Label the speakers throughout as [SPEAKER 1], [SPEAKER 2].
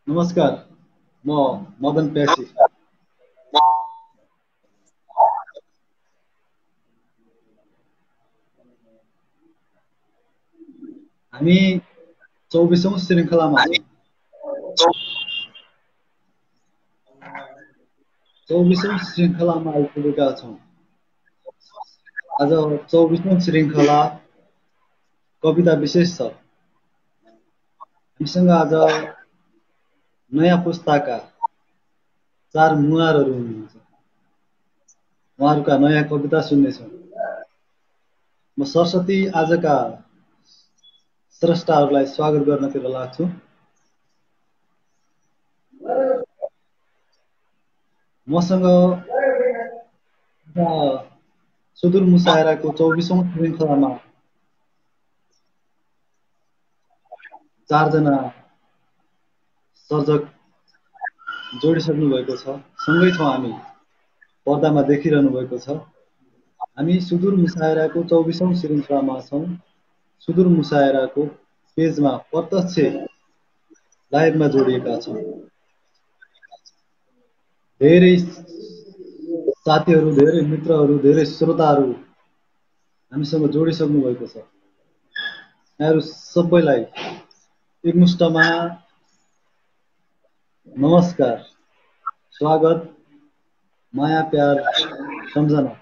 [SPEAKER 1] नमस्कार, म मदन प्यासी। हामी 24औं श्रृङ्खलामा छौँ। 24औं श्रृङ्खलामा आइपुगेका छौँ। आज 24औं श्रृङ्खला कविता विशेष छ। हामीसँग आज नयाँ पुस्ताका 4 मुहारहरू हुनुहुन्छ। उहाँहरूका नयाँ कविता सुन्नेछौँ। म सरस्वती आजका स्रष्टाहरूलाई स्वागत गर्नतिर लाग्छु। मसँग सुदूर मुसायराको 24औं श्रृङ्खलामा 4 जना सर्जक जोडिसक्नु भएको छ। सँगै छौँ हामी, पर्दामा देखिरहनु भएको छ। हामी सुदूर मुसायराको 24औं श्रृङ्खलामा छौँ। सुदूर मुसायराको पेजमा प्रत्यक्ष लाइभमा जोडिएका छौँ। धेरै साथीहरू, धेरै मित्रहरू, धेरै श्रोताहरू हामीसँग जोडिसक्नु भएको छ। यहाँहरू सबैलाई एकमुष्टमा नमस्कार, स्वागत, माया, प्यार, सम्झना।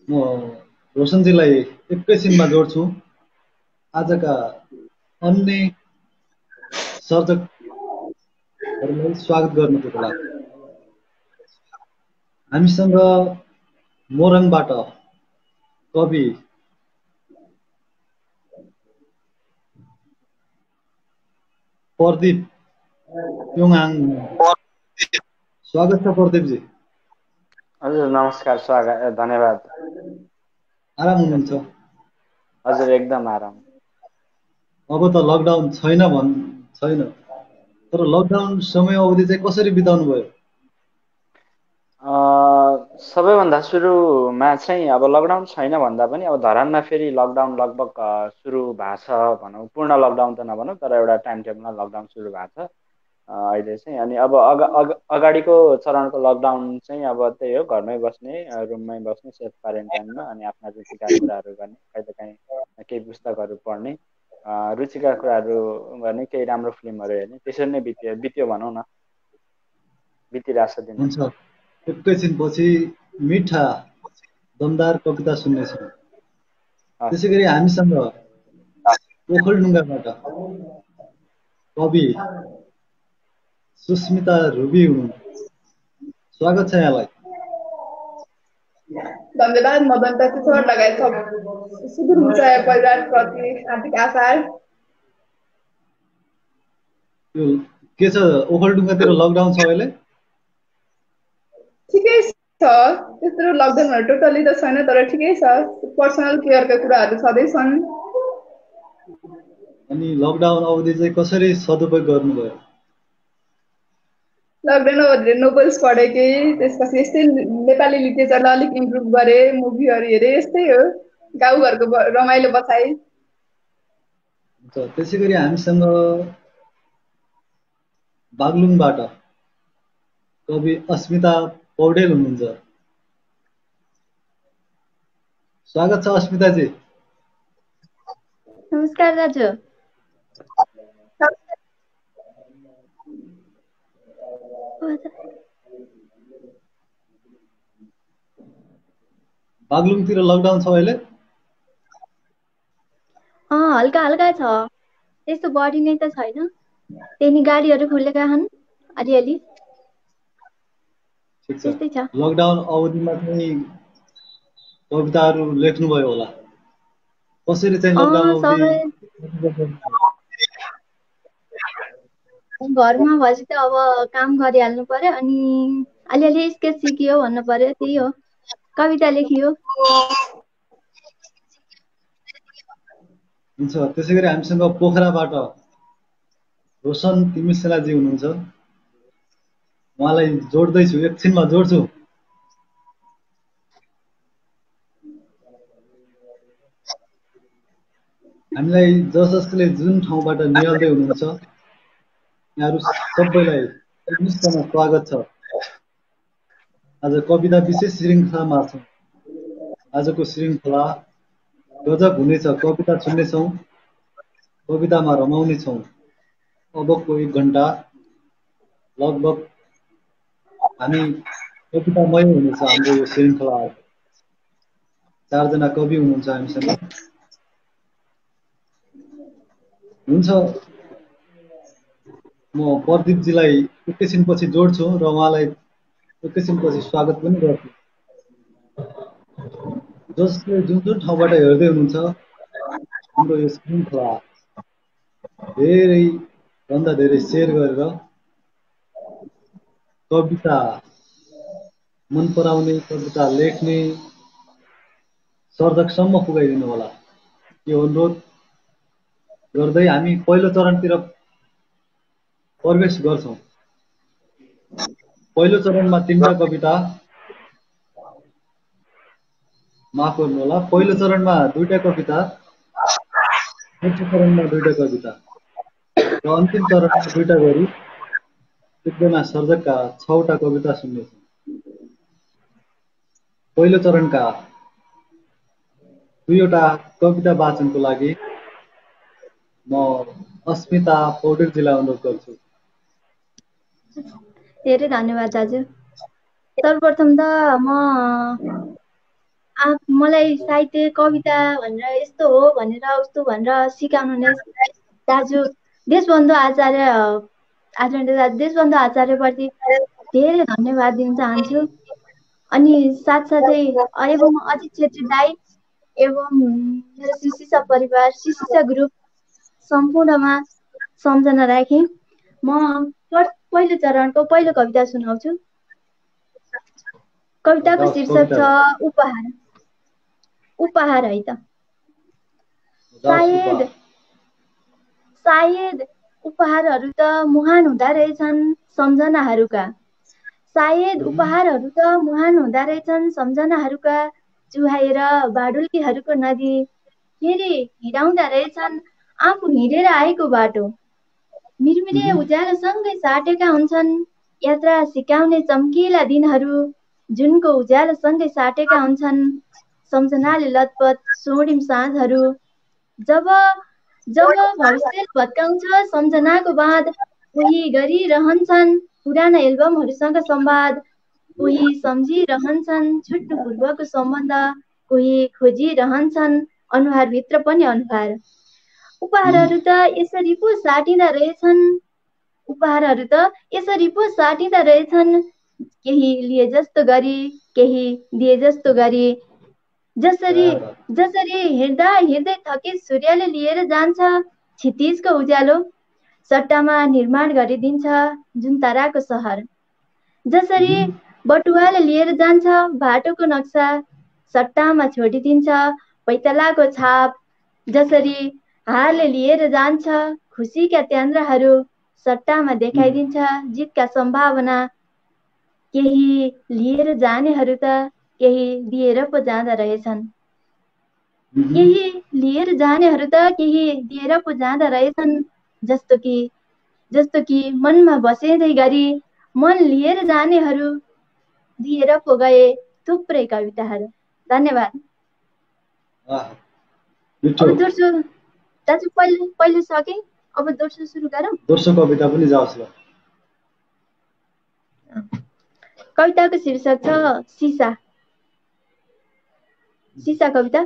[SPEAKER 1] म रोशनजीलाई एकैछिनमा जोड्छु। आजका अन्य सर्जकहरूलाई स्वागत गर्नको लागि हामीसँग मोरङबाट कवि प्रदीप प्योङआङ। स्वागत छ प्रदीपजी।
[SPEAKER 2] हजुर नमस्कार, स्वागत, धन्यवाद।
[SPEAKER 1] आराम हुनुहुन्छ?
[SPEAKER 2] हजुर एकदम आराम।
[SPEAKER 1] अब त लकडाउन छैन, तर लकडाउन समय अवधि चाहिँ कसरी बिताउनु भयो?
[SPEAKER 2] सबैभन्दा सुरुमा चाहिँ अब लकडाउन छैन भन्दा पनि अब धरानमा फेरि लकडाउन लगभग सुरु भएको छ भनौँ। पूर्ण लकडाउन त नभनौँ, तर एउटा टाइम टेबलमा लकडाउन सुरु भएको छ अहिले चाहिँ। अनि अब अगाडिको चरणको लकडाउन चाहिँ अब त्यही हो, घरमै बस्ने, रुममै बस्ने, सेल्फ क्वारेन्टाइनमा, अनि आफ्ना रुचिका कुराहरू गर्ने, कहिलेकाहीँ केही पुस्तकहरू पढ्ने, रुचिका कुराहरू गर्ने, केही राम्रो फिल्महरू हेर्ने, त्यसरी नै बित्यो भनौँ न, बितिरहेको छ दिन।
[SPEAKER 1] हुन्छ, एकैछिनपछि मिठा दमदार कविता सुन्नेछौँ। त्यसै गरी हामीसँग ओखलढुङ्गाबाट कवि सुस्मिता रुबी हुनुहुन्छ। स्वागत छ यहाँलाई।
[SPEAKER 3] धन्यवाद मदन प्यासी सर लगायत सुदूर मुसाया परिवारप्रति हार्दिक आभार।
[SPEAKER 1] के छ, ओखलढुङ्गातिर लकडाउन छ अहिले?
[SPEAKER 3] ठिकै छ, त्यत्रो लकडाउनहरू टोटली त छैन, तर ठिकै छ। पर्सनल केयरका कुराहरू छँदैछन्।
[SPEAKER 1] अनि लकडाउन अवधि चाहिँ कसरी सदुपयोग गर्नुभयो?
[SPEAKER 3] लकडाउन अवधिले नोभल्स पढेँ, त्यसपछि यस्तै नेपाली लिटरेचरलाई अलिक इम्प्रुभ गरेँ, मुभीहरू हेरेँ, यस्तै हो, गाउँघरको रमाइलो बसाएँ।
[SPEAKER 1] त्यसै गरी हामीसँग बागलुङबाट कवि अस्मिता पौडेल हुनुहुन्छ। स्वागत छ अस्मिताजी।
[SPEAKER 4] नमस्कार दाजु।
[SPEAKER 1] बागलुङतिर लकडाउन छ अहिले?
[SPEAKER 4] हल्का हल्का छ, त्यस्तो बढी नै त छैन। त्यही गाडीहरू खुलेका छन् अलिअलि, त्यस्तै छ।
[SPEAKER 1] लकडाउन अवधिमा चाहिँ कविताहरू लेख्नुभयो होला, कसरी चाहिँ लकडाउन अवधि?
[SPEAKER 4] घरमा भएपछि त अब काम गरिहाल्नु पर्यो, अनि अलिअलि स्केच सिकियो भन्नु पर्यो, त्यही हो, कविता लेखियो।
[SPEAKER 1] हुन्छ, त्यसै गरी हामीसँग पोखराबाट रोशन तिमिसेनाजी हुनुहुन्छ। उहाँलाई जोड्दैछु, एकछिनमा जोड्छु। हामीलाई जसले जुन ठाउँबाट निहाल्दै हुनुहुन्छ यहाँहरू सबैलाई एकमुष्टमा स्वागत छ। आज कविता विशेष श्रृङ्खलामा छौँ। आजको श्रृङ्खला गजब हुनेछ। कविता सुन्नेछौँ, कवितामा रमाउनेछौँ। अबको 1 घण्टा लगभग हामी कवितामय हुनेछ हाम्रो यो श्रृङ्खला। 4 जना कवि हुनुहुन्छ हामीसँग। हुन्छ, म प्रदीपजीलाई एकैछिनपछि जोड्छु र उहाँलाई एकैछिनपछि स्वागत पनि गर्छु। जसले जुन ठाउँबाट हेर्दै हुनुहुन्छ हाम्रो यो श्रृङ्खला धेरैभन्दा धेरै सेयर गरेर कविता मन पराउने, कविता लेख्ने सर्जकसम्म पुगाइदिनु होला। यो अनुरोध गर्दै हामी पहिलो चरणतिर प्रवेश गर्छौँ। पहिलो चरणमा 3टा कविता, माफ गर्नुहोला, पहिलो चरणमा 2टा कविता, दोस्रो चरणमा 2टा कविता र अन्तिम चरणमा 2टा गरी एकजना सर्जकका 6वटा कविता सुन्नेछौँ। पहिलो चरणका 2वटा कविता वाचनको लागि म अस्मिता पौडेलजीलाई अनुरोध गर्छु।
[SPEAKER 4] धेरै धन्यवाद दाजु। सर्वप्रथम त मलाई साहित्य कविता भनेर यस्तो हो भनेर उस्तो भनेर सिकाउनु दाजु देशबन्धु आचार्यप्रति धेरै धन्यवाद दिन चाहन्छु। अनि साथसाथै एवं अजित छेत्री दाई एवं मेरो शिशिसा परिवार, शिशिसा ग्रुप सम्पूर्णमा सम्झना राखेँ। म पहिलो चरणको पहिलो कविता सुनाउँछु। कविताको शीर्षक छ उपहार। उपहार है त। सायद उपहारहरू त मुहान हुँदा रहेछन् सम्झनाहरूका। सायद उपहारहरू त मुहान हुँदा रहेछन् सम्झनाहरूका। चुहाएर बाडुल्कीहरूको नदी फेरि हिँडाउँदा रहेछन् आफू हिँडेर आएको बाटो। मिरमिरे उज्यालोसँगै साटेका हुन्छन् यात्रा सिकाउने चम्किला दिनहरू। जुनको उज्यालोसँगै साटेका हुन्छन् सम्झनाले लतपत स्वर्णिम साँझहरू। जब भविष्य भत्काउँछ सम्झनाको बाँध, कोही गरिरहन्छन् पुराना एल्बमहरूसँग संवाद। कोही सम्झिरहन्छन् छुट्नु पूर्वको सम्बन्ध, कोही खोजिरहन्छन् अनुहारभित्र पनि अनुहार। उपहारहरू त यसरी पो साटिँदा रहेछन्। उपहारहरू त यसरी पो साटिँदा रहेछन्। केही लिए जस्तो गरी, केही दिए जस्तो गरी। जसरी हिँड्दा हिँड्दै थके सूर्यले लिएर जान्छ क्षितिजको उज्यालो। सट्टामा निर्माण गरिदिन्छ जुन ताराको सहर। जसरी बटुवाले लिएर जान्छ बाटोको नक्सा, सट्टामा छोडिदिन्छ पैतालाको छाप। जसरी हारले लिएर जान्छ खुसीका त्यान्द्राहरू, सट्टामा देखाइदिन्छ जितका सम्भावना। केही लिएर जानेहरू त केही दिएर पो जाँदा रहेछन्। केही लिएर जानेहरू त केही दिएर पो जाँदा रहेछन्। जस्तो कि मनमा बसेदै गरी मन लिएर जानेहरू दिएर पो गए थुप्रै कविताहरू। धन्यवाद। अब दोस्रो दाजु पहिले सके, अब दोस्रो सुरु गरौँ।
[SPEAKER 1] दोस्रो कविता पनि जाओस् ल।
[SPEAKER 4] कविताको शीर्षक छ सिसा। सिसा कविता।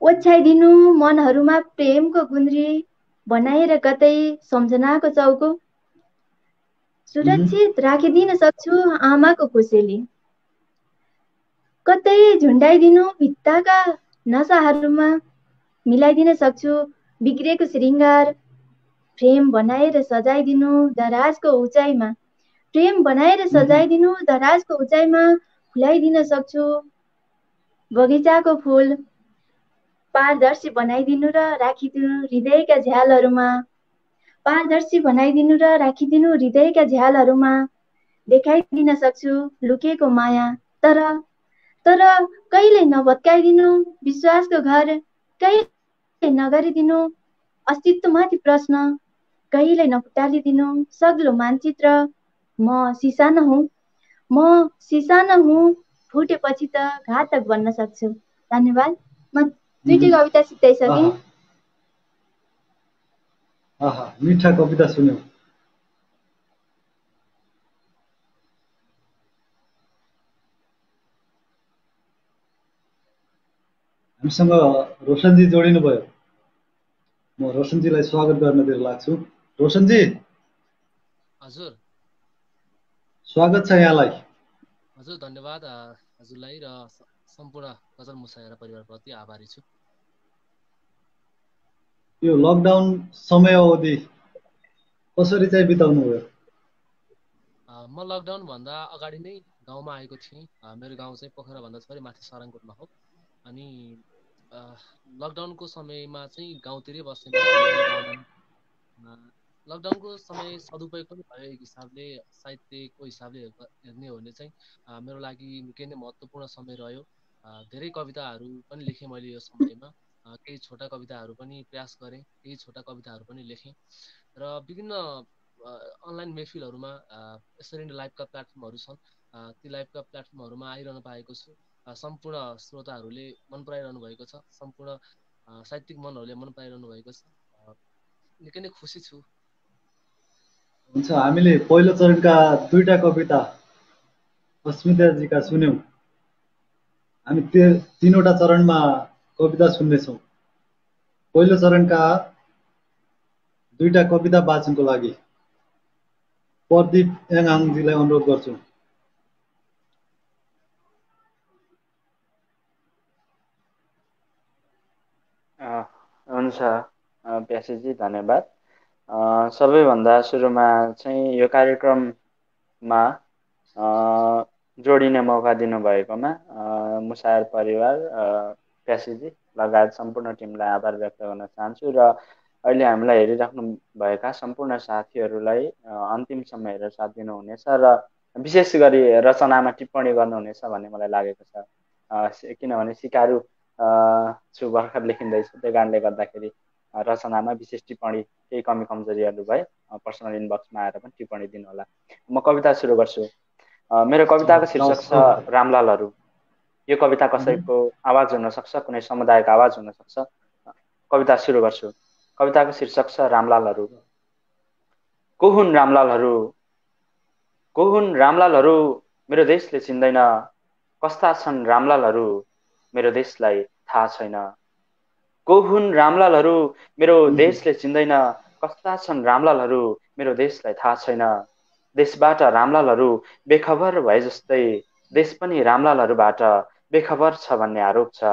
[SPEAKER 4] ओछ्याइदिनु मनहरूमा प्रेमको गुन्द्री, बनाएर कतै सम्झनाको चौको। सुरक्षित राखिदिन सक्छु आमाको कोसेली। कतै झुन्डाइदिनु भित्ताका नसाहरूमा, मिलाइदिन सक्छु बिग्रेको श्रृङ्गार। प्रेम बनाएर सजाइदिनु दराजको उचाइमा। प्रेम बनाएर सजाइदिनु दराजको उचाइमा। फुलाइदिन सक्छु बगैँचाको फुल। पारदर्शी बनाइदिनु र राखिदिनु हृदयका झ्यालहरूमा। पारदर्शी बनाइदिनु र राखिदिनु हृदयका झ्यालहरूमा। देखाइदिन सक्छु लुकेको माया। तर कहिले नभत्काइदिनु विश्वासको घर। नगरिदिनु, अस्तित्वमाथि प्रश्न कहिल्यै नफुटालिदिनु, सग्लो मानचित्र म सिसानो हुँ, फुटेपछि त घातक बन्न सक्छु। धन्यवाद। म दुईटै कविता सिकाइसकेँ।
[SPEAKER 1] मिठा कविता सुन्यौ। हामीसँग रोशनजी जोडिनु भयो। म रोशनजीलाई स्वागत गर्नतिर लाग्छु। रोशनजी,
[SPEAKER 5] हजुर
[SPEAKER 1] स्वागत छ यहाँलाई।
[SPEAKER 5] हजुर धन्यवाद हजुरलाई र सम्पूर्ण गजल मुसायरा परिवारप्रति आभारी छु।
[SPEAKER 1] यो लकडाउन समय अवधि कसरी चाहिँ बिताउनु भयो?
[SPEAKER 5] म लकडाउन भन्दा अगाडि नै गाउँमा आएको थिएँ। मेरो गाउँ चाहिँ पोखरा भन्दा थोरै माथि सराङकोटमा हो। अनि लकडाउनको समयमा चाहिँ गाउँतिरै बस्ने मेरो गाउँमा लकडाउनको समय सदुपयोग पनि भयो एक हिसाबले, साहित्यको हिसाबले हेर्ने हो भने चाहिँ मेरो लागि निकै नै महत्त्वपूर्ण समय रह्यो। धेरै कविताहरू पनि लेखेँ मैले यो समयमा। केही छोटा कविताहरू पनि प्रयास गरेँ, केही छोटा कविताहरू पनि लेखेँ र विभिन्न अनलाइन महफिलहरूमा यसरी नै लाइभका प्लेटफर्महरू छन्, ती लाइभका प्लेटफर्महरूमा आइरहनु पाएको छु। सम्पूर्ण श्रोताहरूले मन पराइरहनु भएको छ, सम्पूर्ण साहित्यिक मनहरूले मन पराइरहनु भएको छ। निकै नै खुसी छु।
[SPEAKER 1] हुन्छ, हामीले पहिलो चरणका दुईटा कविता अस्मिताजीका सुन्यौँ। हामी तीनवटा चरणमा कविता सुन्नेछौँ। पहिलो चरणका दुईटा कविता वाचनको लागि प्रदीप याङहाङजीलाई अनुरोध गर्छु।
[SPEAKER 2] हुन्छ प्यासीजी, धन्यवाद। सबैभन्दा सुरुमा चाहिँ यो कार्यक्रममा जोडिने मौका दिनुभएकोमा मुसायर परिवार, प्यासीजी लगायत सम्पूर्ण टिमलाई आभार व्यक्त गर्न चाहन्छु र अहिले हामीलाई हेरिराख्नु भएका सम्पूर्ण साथीहरूलाई अन्तिमसम्म हेरेर साथ दिनुहुनेछ र विशेष गरी रचनामा टिप्पणी गर्नुहुनेछ भन्ने मलाई लागेको छ। किनभने सिकारु छु भर्खर लेखिँदैछ, त्यो कारणले गर्दाखेरि रचनामा विशेष टिप्पणी केही कमी कमजोरीहरू भए पर्सनल इनबक्समा आएर पनि टिप्पणी दिनुहोला। म कविता सुरु गर्छु। मेरो कविताको शीर्षक छ रामलालहरू। यो कविता कसैको आवाज हुनसक्छ, कुनै समुदायको आवाज हुनसक्छ। कविता सुरु गर्छु। कविताको शीर्षक छ रामलालहरू। को हुन् रामलालहरू? को हुन् रामलालहरू? मेरो देशले चिन्दैन। कस्ता छन् रामलालहरू? मेरो देशलाई थाहा छैन। को हुन् रामलालहरू? मेरो देशले चिन्दैन। कस्ता छन् रामलालहरू? मेरो देशलाई थाहा छैन। देशबाट रामलालहरू बेखबर भए जस्तै देश पनि रामलालहरूबाट बेखबर छ भन्ने आरोप छ।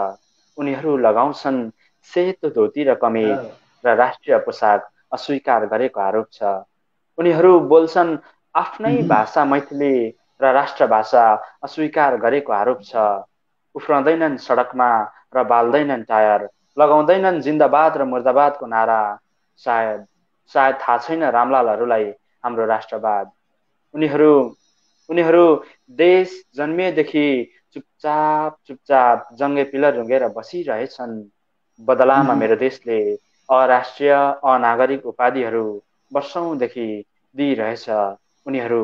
[SPEAKER 2] उनीहरू लगाउँछन् सेतो धोती र कमिज र राष्ट्रिय पोसाक अस्वीकार गरेको आरोप छ। उनीहरू बोल्छन् आफ्नै भाषा मैथिली र राष्ट्रभाषा अस्वीकार गरेको आरोप छ। उफ्रँदैनन् सडकमा र बाल्दैनन् टायर, लगाउँदैनन् जिन्दाबाद र मुर्दाबादको नारा। सायद थाहा छैन रामलालहरूलाई हाम्रो राष्ट्रवाद। उनीहरू देश जन्मिएदेखि चुपचाप जङ्गे पिलर रुँगेर बसिरहेछन्। बदलामा मेरो देशले अराष्ट्रिय अनागरिक उपाधिहरू वर्षौंदेखि दिइरहेछ। उनीहरू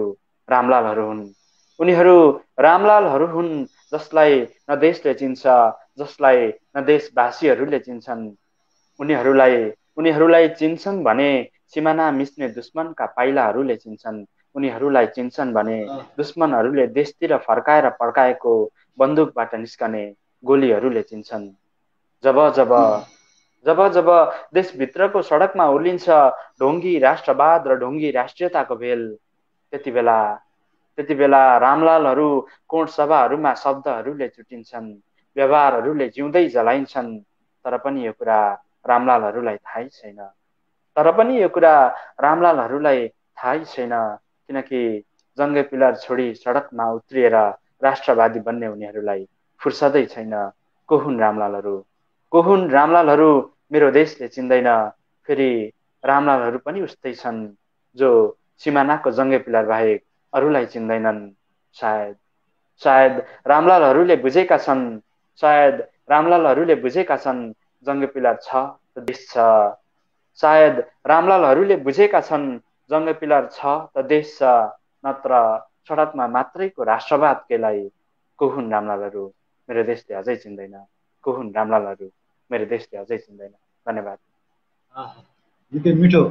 [SPEAKER 2] रामलालहरू हुन्। उनीहरू रामलालहरू हुन् जसलाई न देशले चिन्छ, जसलाई न देशवासीहरूले चिन्छन्। उनीहरूलाई चिन्छन् भने सिमाना मिच्ने दुश्मनका पाइलाहरूले चिन्छन्। उनीहरूलाई चिन्छन् भने दुश्मनहरूले देशतिर फर्काएर पड्काएको बन्दुकबाट निस्कने गोलीहरूले चिन्छन्। जब देशभित्रको सडकमा उर्लिन्छ ढोङ्गी राष्ट्रवाद र ढोङ्गी राष्ट्रियताको भेल, त्यति बेला रामलालहरू कोण सभाहरूमा शब्दहरूले चुटिन्छन्, व्यवहारहरूले जिउँदै जलाइन्छन्। तर पनि यो कुरा रामलालहरूलाई थाहै छैन, किनकि जङ्गे पिलर छोडी सडकमा उत्रिएर राष्ट्रवादी बन्ने उनीहरूलाई फुर्सदै छैन। को हुन् रामलालहरू? को हुन् रामलालहरू? मेरो देशले चिन्दैन। फेरि रामलालहरू पनि उस्तै छन् जो सिमानाको जङ्गे पिलर बाहेक अरूलाई चिन्दैनन्। सायद रामलालहरूले बुझेका छन् जङ्गे पिलर छ त देश छ। सायद रामलालहरूले बुझेका छन् जङ्ग पिलर छ त देश छ, नत्र सडकमा मात्रैको राष्ट्रवाद केलाई। को हुन् रामलालहरू, मेरो देशले अझै चिन्दैन। को हुन् रामलालहरू, मेरो देशले अझै चिन्दैन। धन्यवाद।
[SPEAKER 1] आहा निकै मिठो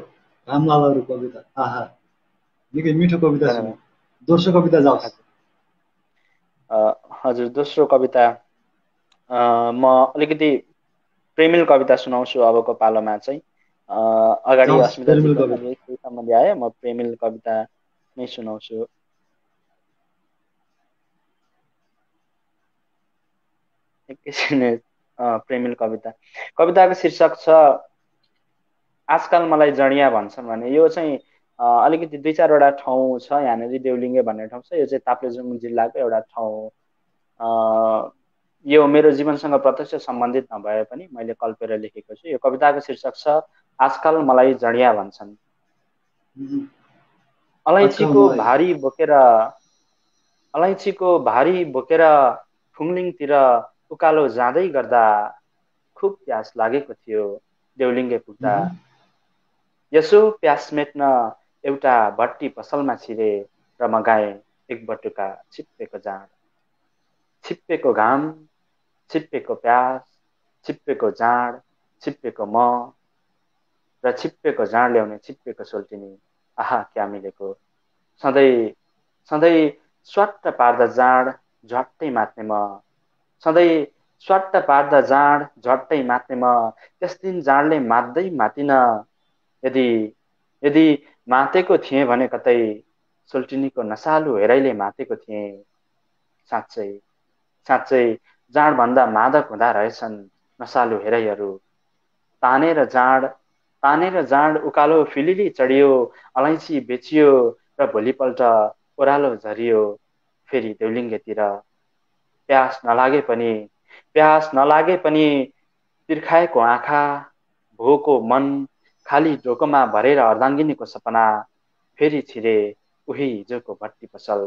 [SPEAKER 1] रामलालहरू कविता। आहा निकै मिठो कविता सुन्यो।
[SPEAKER 2] धन्यवाद।
[SPEAKER 1] दोस्रो कविता जाओस्।
[SPEAKER 2] हजुर, दोस्रो कविता म अलिकति प्रेमिल कविता सुनाउँछु अबको पालोमा चाहिँ। अगाडि
[SPEAKER 1] जाओस्
[SPEAKER 2] अस्मिताजीको
[SPEAKER 1] प्रेमिल
[SPEAKER 2] पनि
[SPEAKER 1] कविता।
[SPEAKER 2] अलिकति सम्बन्धी आयो, म प्रेमिल कविता नै सुनाउँछु। एकैछिन प्रेमिल कविता। कविताको शीर्षक छ आजकल मलाई जडिया भन्छन् भने। यो चाहिँ अलिकति 2-4वटा ठाउँ छ यहाँनिर। देउलिङ्गे भन्ने ठाउँ छ, यो चाहिँ ताप्लेजुङ जिल्लाको एउटा ठाउँ। यो मेरो जीवनसँग प्रत्यक्ष सम्बन्धित नभए पनि मैले कल्पेर लेखेको छु। यो कविताको शीर्षक छ आजकल मलाई जडिया भन्छन्।
[SPEAKER 1] आजकल
[SPEAKER 2] अलैँचीको
[SPEAKER 1] मलाई
[SPEAKER 2] भारी बोकेर अलैँचीको भारी बोकेर फुङलिङतिर उकालो जाँदै गर्दा खुब प्यास लागेको थियो देउलिङ्गे पुग्दा। यसो प्यास मेट्न एउटा भट्टी पसलमा छिरे र मगाए एक बटुका छिप्पेको जाँड। छिप्पेको घाम, छिप्पेको प्यास, छिप्पेको जाँड, छिप्पेको म र छिप्पेको जाँड ल्याउने छिप्पेको सोल्टिनी। आहा क्या मिलेको। सधैँ सधैँ स्वाट्ट पार्दा जाँड झट्टै मात्ने म। सधैँ स्वाट्ट पार्दा जाँड झट्टै मात्ने म। त्यस दिन जाँडले मात्दै मातिन। यदि यदि मातेको थिएँ भने कतै सोल्टिनीको नसालु हेराइले मातेको थिएँ। साँच्चै साँच्चै जाँडभन्दा मादक हुँदा रहेछन् नसालु हेराइहरू। तानेर जाँड उकालो फिलिली चढियो, अलैँची बेचियो र भोलिपल्ट ओह्रालो झरियो फेरि देउलिङ्गेतिर। प्यास नलागे पनि तिर्खाएको आँखा, भोको मन, खाली ढोकोमा भरेर अर्धाङ्गिनीको सपना। फेरि छिरे उही हिजोको भट्टी पसल,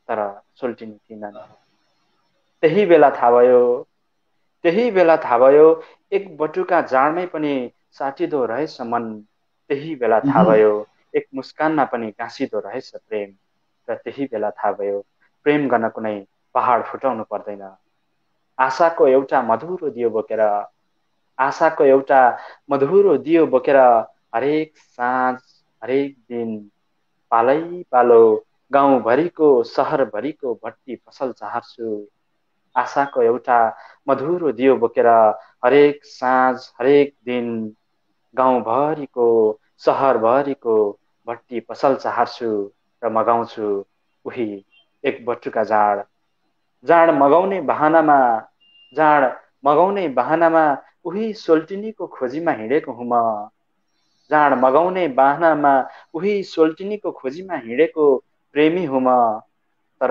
[SPEAKER 2] तर सोल्टिनी थिइनन्। त्यही बेला थाहा भयो एक बटुका जाँडमै पनि साटिदो रहेछ मन। त्यही बेला थाहा भयो एक मुस्कानमा पनि गाँसिदो रहेछ प्रेम। र त्यही बेला थाहा भयो प्रेम गर्न कुनै पहाड फुटाउनु पर्दैन। आशाको एउटा मधुरो दियो बोकेर हरेक साँझ हरेक दिन पालै पालो गाउँभरिको सहरभरिको भट्टी पसल चाहन्छु। आशाको एउटा मधुरो दियो बोकेर हरेक साँझ हरेक दिन गाउँभरिको सहरभरिको भट्टी पसल चाहन्छु र मगाउँछु उही एक बटुका जाँड। जाँड मगाउने बहानामा उही सोल्टिनीको खोजीमा हिँडेको हुँ म। जाँड मगाउने बहानामा उही सोल्टिनीको खोजीमा हिँडेको प्रेमी हुँ म। तर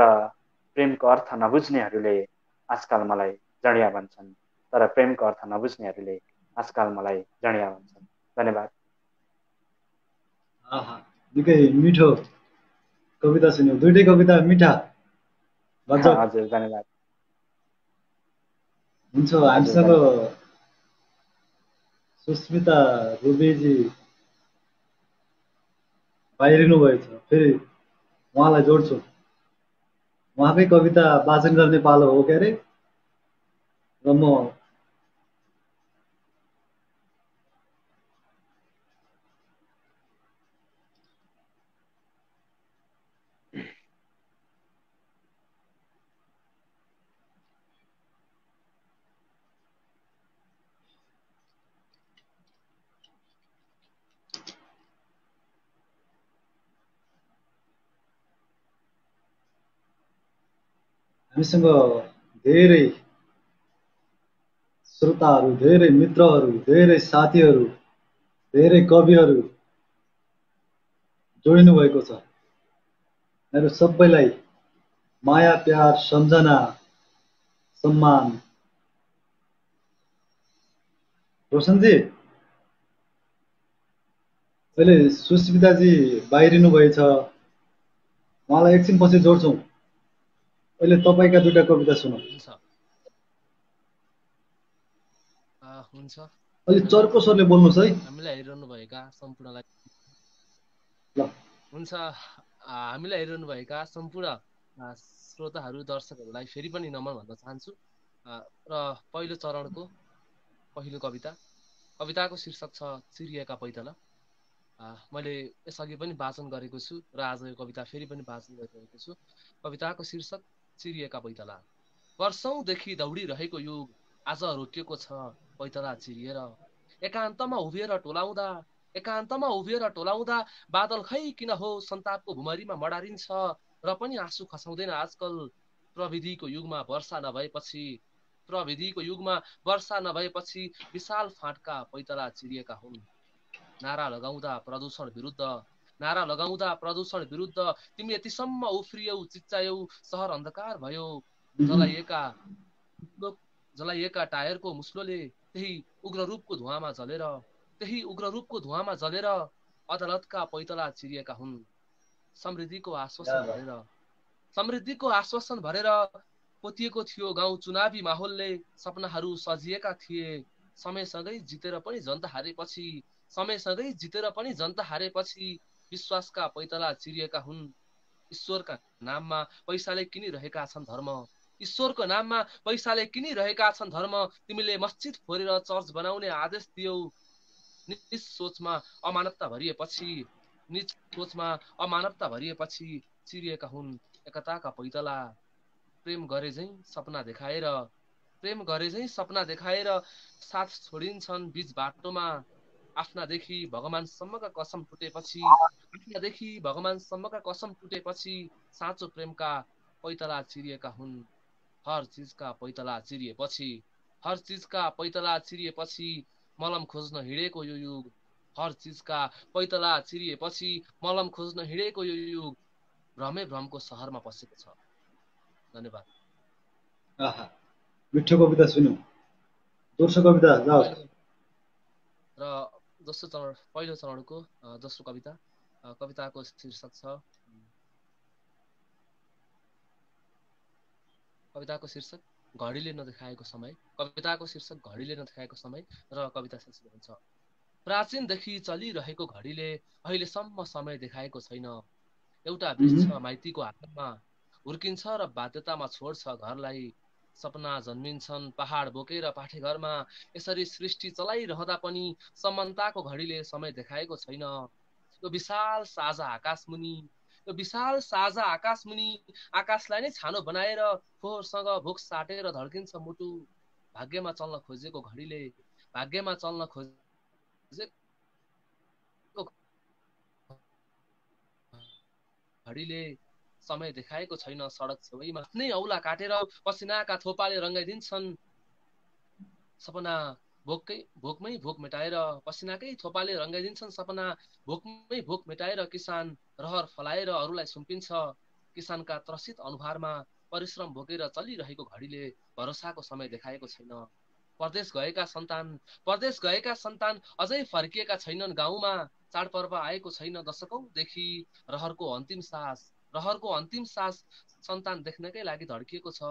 [SPEAKER 2] प्रेमको अर्थ नबुझ्नेहरूले आजकल मलाई जडिया भन्छन्। धन्यवाद।
[SPEAKER 1] निकै मिठो कविता सुन्यो। दुईटै कविता मिठा गजब।
[SPEAKER 2] हजुर धन्यवाद।
[SPEAKER 1] हुन्छ,
[SPEAKER 2] हजुर
[SPEAKER 1] हामीसँग
[SPEAKER 2] धन्यवाद।
[SPEAKER 1] सुस्मिता रुबेजी बाहिरिनु भएछ। फेरि उहाँलाई जोड्छु। उहाँकै कविता वाचन गर्ने पालो हो के अरे। र म हामीसँग धेरै श्रोताहरू, धेरै मित्रहरू, धेरै साथीहरू, धेरै कविहरू जोडिनु भएको छ। मेरो सबैलाई माया, प्यार, सम्झना, सम्मान। रोशनजी अहिले सुस्मिताजी बाहिरिनु भएछ। उहाँलाई एकछिन पछि जोड्छौँ। अहिले तपाईँका दुईटा कविता सुनौ।
[SPEAKER 5] हुन्छ।
[SPEAKER 1] अलि चर्को स्वरले बोल्नुहोस् है।
[SPEAKER 5] हामीलाई हेरिरहनुभएका सम्पूर्णलाई
[SPEAKER 1] ल
[SPEAKER 5] हुन्छ। हामीलाई हेरिरहनुभएका सम्पूर्ण श्रोताहरू दर्शकहरूलाई फेरि पनि नमन भन्न चाहन्छु। र पहिलो चरणको पहिलो कविताको शीर्षक छ चिरिएका पैताला। मैले यसअघि पनि वाचन गरेको छु र आज यो कविता फेरि पनि वाचन गरिरहेको छु। कविताको शीर्षक चिरिएका पैताला। वर्षौंदेखि दौडिरहेको युग आज रोकिएको छ पैताला चिरिएर। एकान्तमा उभिएर टोलाउँदा बादल खै किन हो सन्तापको भुमरीमा मडारिन्छ र पनि आँसु खसाउँदैन आजकल। प्रविधिको युगमा वर्षा नभएपछि विशाल फाँटका पैताला चिरिएका हुन्। नारा लगाउँदा प्रदूषण विरुद्ध तिमी यतिसम्म उफ्रियौ चिच्चायौ सहर अन्धकार भयो। जलाइएका टायरको मुस्लोले त्यही उग्र रूपको धुवामा जलेर अदालतका पैताला चिरिएका हुन्। समृद्धिको आश्वासन भरेर पोतिएको थियो गाउँ चुनावी माहौलले। सपनाहरू सजिएका थिए समयसँगै जितेर पनि जनता हारेपछि विश्वासका पैताला चिरिएका हुन्। ईश्वरका नाममा पैसाले किनिरहेका छन् धर्म। तिमीले मस्जिद फोरेर चर्च बनाउने आदेश दियौ। निज सोचमा अमानवता भरिएपछि चिरिएका हुन् एकताका पैताला। प्रेम गरे झैं सपना देखाएर साथ छोडिन्छन् बीच बाटोमा। आफ्नादेखि भगवानसम्मका कसम टुटेपछि साँचो प्रेमका पैताला चिरिएका हुन्। हर चीजका पैताला चिरिएपछि मलम खोज्न हिँडेको यो युग भ्रमै भ्रमको सहरमा पसेको छ। धन्यवाद।
[SPEAKER 1] मिठो कविता सुन्यौ। दोस्रो कविता जाओ।
[SPEAKER 5] र पहिलो चरणको दोस्रो कविताको शीर्षक छ घडीले नदेखाएको समय। र कविता शीर्षक हुन्छ प्राचीनदेखि चलिरहेको घडीले अहिलेसम्म समय देखाएको छैन। एउटा वृक्ष माइतीको हातमा हुर्किन्छ र बाध्यतामा छोड्छ घरलाई। सपना जन्मिन्छन् पहाड बोकेर पाठेघरमा। यसरी सृष्टि चलाइरहँदा पनि समानताको घडीले समय देखाएको छैन। यो विशाल साझा आकाशमुनि आकाशलाई नै छानो बनाएर फोहोरसँग भोक साटेर धड्किन्छ मुटु। भाग्यमा चल्न खोजेको घडीले समय देखाएको छैन। सडक छेउमा आफ्नै औला काटेर पसिनाका थोपाले रङ्गाइदिन्छन् सपना। भोकमै भोक मेटाएर किसान रहर फलाएर अरूलाई सुम्पिन्छ। किसानका त्रसित अनुहारमा परिश्रम बोकेर चलिरहेको घडीले भरोसाको समय देखाएको छैन। परदेश गएका सन्तान अझै फर्किएका छैनन् गाउँमा। चाडपर्व आएको छैन दशकौंदेखि। रहरको अन्तिम सास सन्तान देख्नकै लागि धड्किएको छ।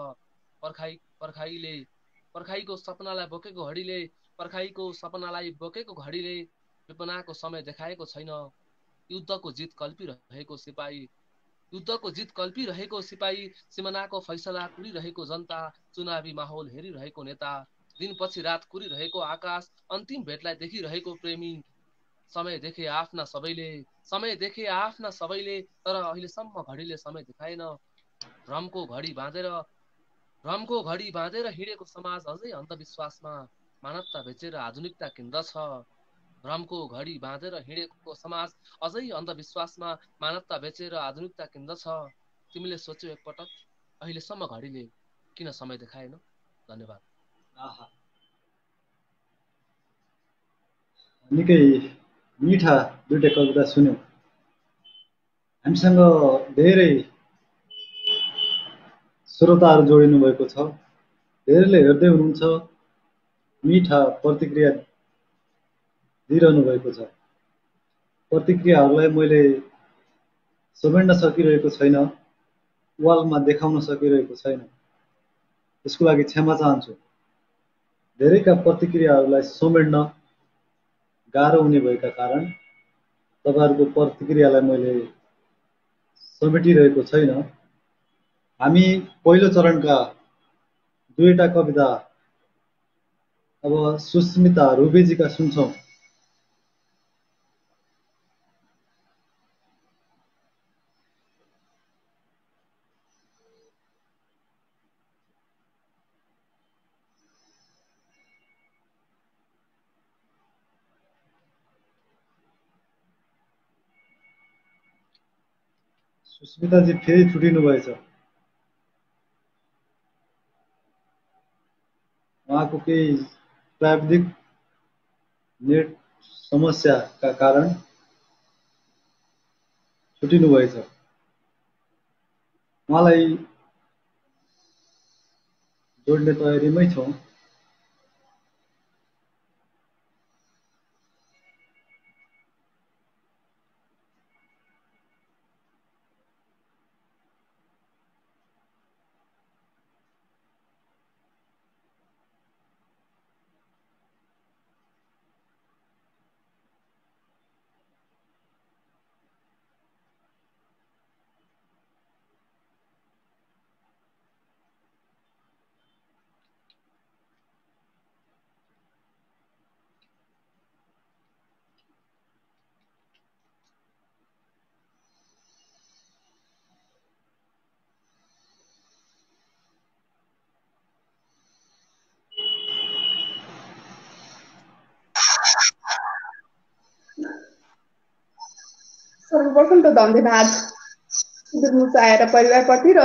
[SPEAKER 5] पर्खाइको सपनालाई बोकेको घडीले विपनाको समय देखाएको छैन। युद्धको जित कल्पिरहेको सिपाही सिमानाको फैसला कुरिरहेको जनता। चुनावी माहौल हेरिरहेको नेता दिनपछि रात कुरिरहेको आकाश। अन्तिम भेटलाई देखिरहेको प्रेमी समय देखे आफ्ना सबैले तर अहिलेसम्म घडीले समय देखाएन। भ्रमको घडी बाँधेर हिँडेको समाज अझै अन्धविश्वासमा मानवता बेचेर आधुनिकता किन्दछ। तिमीले सोच्यौ एकपटक अहिलेसम्म घडीले किन समय देखाएन? धन्यवाद।
[SPEAKER 1] निकै मिठा दुईटा कविता सुन्यौ। हामीसँग धेरै श्रोताहरू जोडिनु भएको छ। धेरैले हेर्दै हुनुहुन्छ, मिठा प्रतिक्रिया दिइरहनु भएको छ। प्रतिक्रियाहरूलाई मैले समेट्न सकिरहेको छैन, वालमा देखाउन सकिरहेको छैन। त्यसको लागि क्षमा चाहन्छु। धेरैका प्रतिक्रियाहरूलाई समेट्न गाह्रो हुने भएका कारण तपाईँहरूको प्रतिक्रियालाई मैले समेटिरहेको छैन। हामी पहिलो चरणका दुईटा कविता अब सुस्मिता रुबीजीका सुन्छौँ। सुस्मिताजी फेरि छुटिनु भएछ। उहाँको केही प्राविधिक नेट समस्याका कारण छुटिनु भएछ। उहाँलाई जोड्ने तयारीमै छौँ।
[SPEAKER 3] सर्वप्रथम त धन्यवाद सुदूरमुख आएर परिवारप्रति र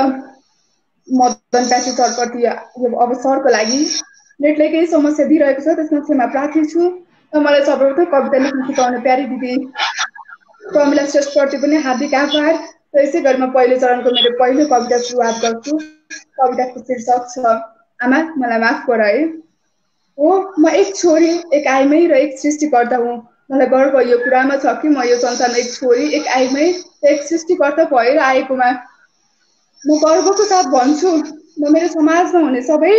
[SPEAKER 3] मदन प्यासी सरप्रति यो अवसरको लागि। नेटले केही समस्या दिइरहेको छ, त्यसमा क्षमा प्रार्थी छु। र मलाई सर्वप्रथम कविता लेख्न सिकाउने प्यारी दिदी प्रमिला श्रेष्ठप्रति पनि हार्दिक आभार। र यसै गरी म पहिलो चरणको मेरो पहिलो कविता सुरुवात गर्छु। कविताको शीर्षक छ आमा मलाई माफ गर है। हो म एक छोरी, एक आइमै र एक सृष्टिकर्ता हुँ। मलाई गर्व यो कुरामा छ कि म यो संसारमा एक छोरी, एक आइमै र एक सृष्टिकर्ता भएर आएकोमा। म गर्वको साथ भन्छु म मेरो समाजमा हुने सबै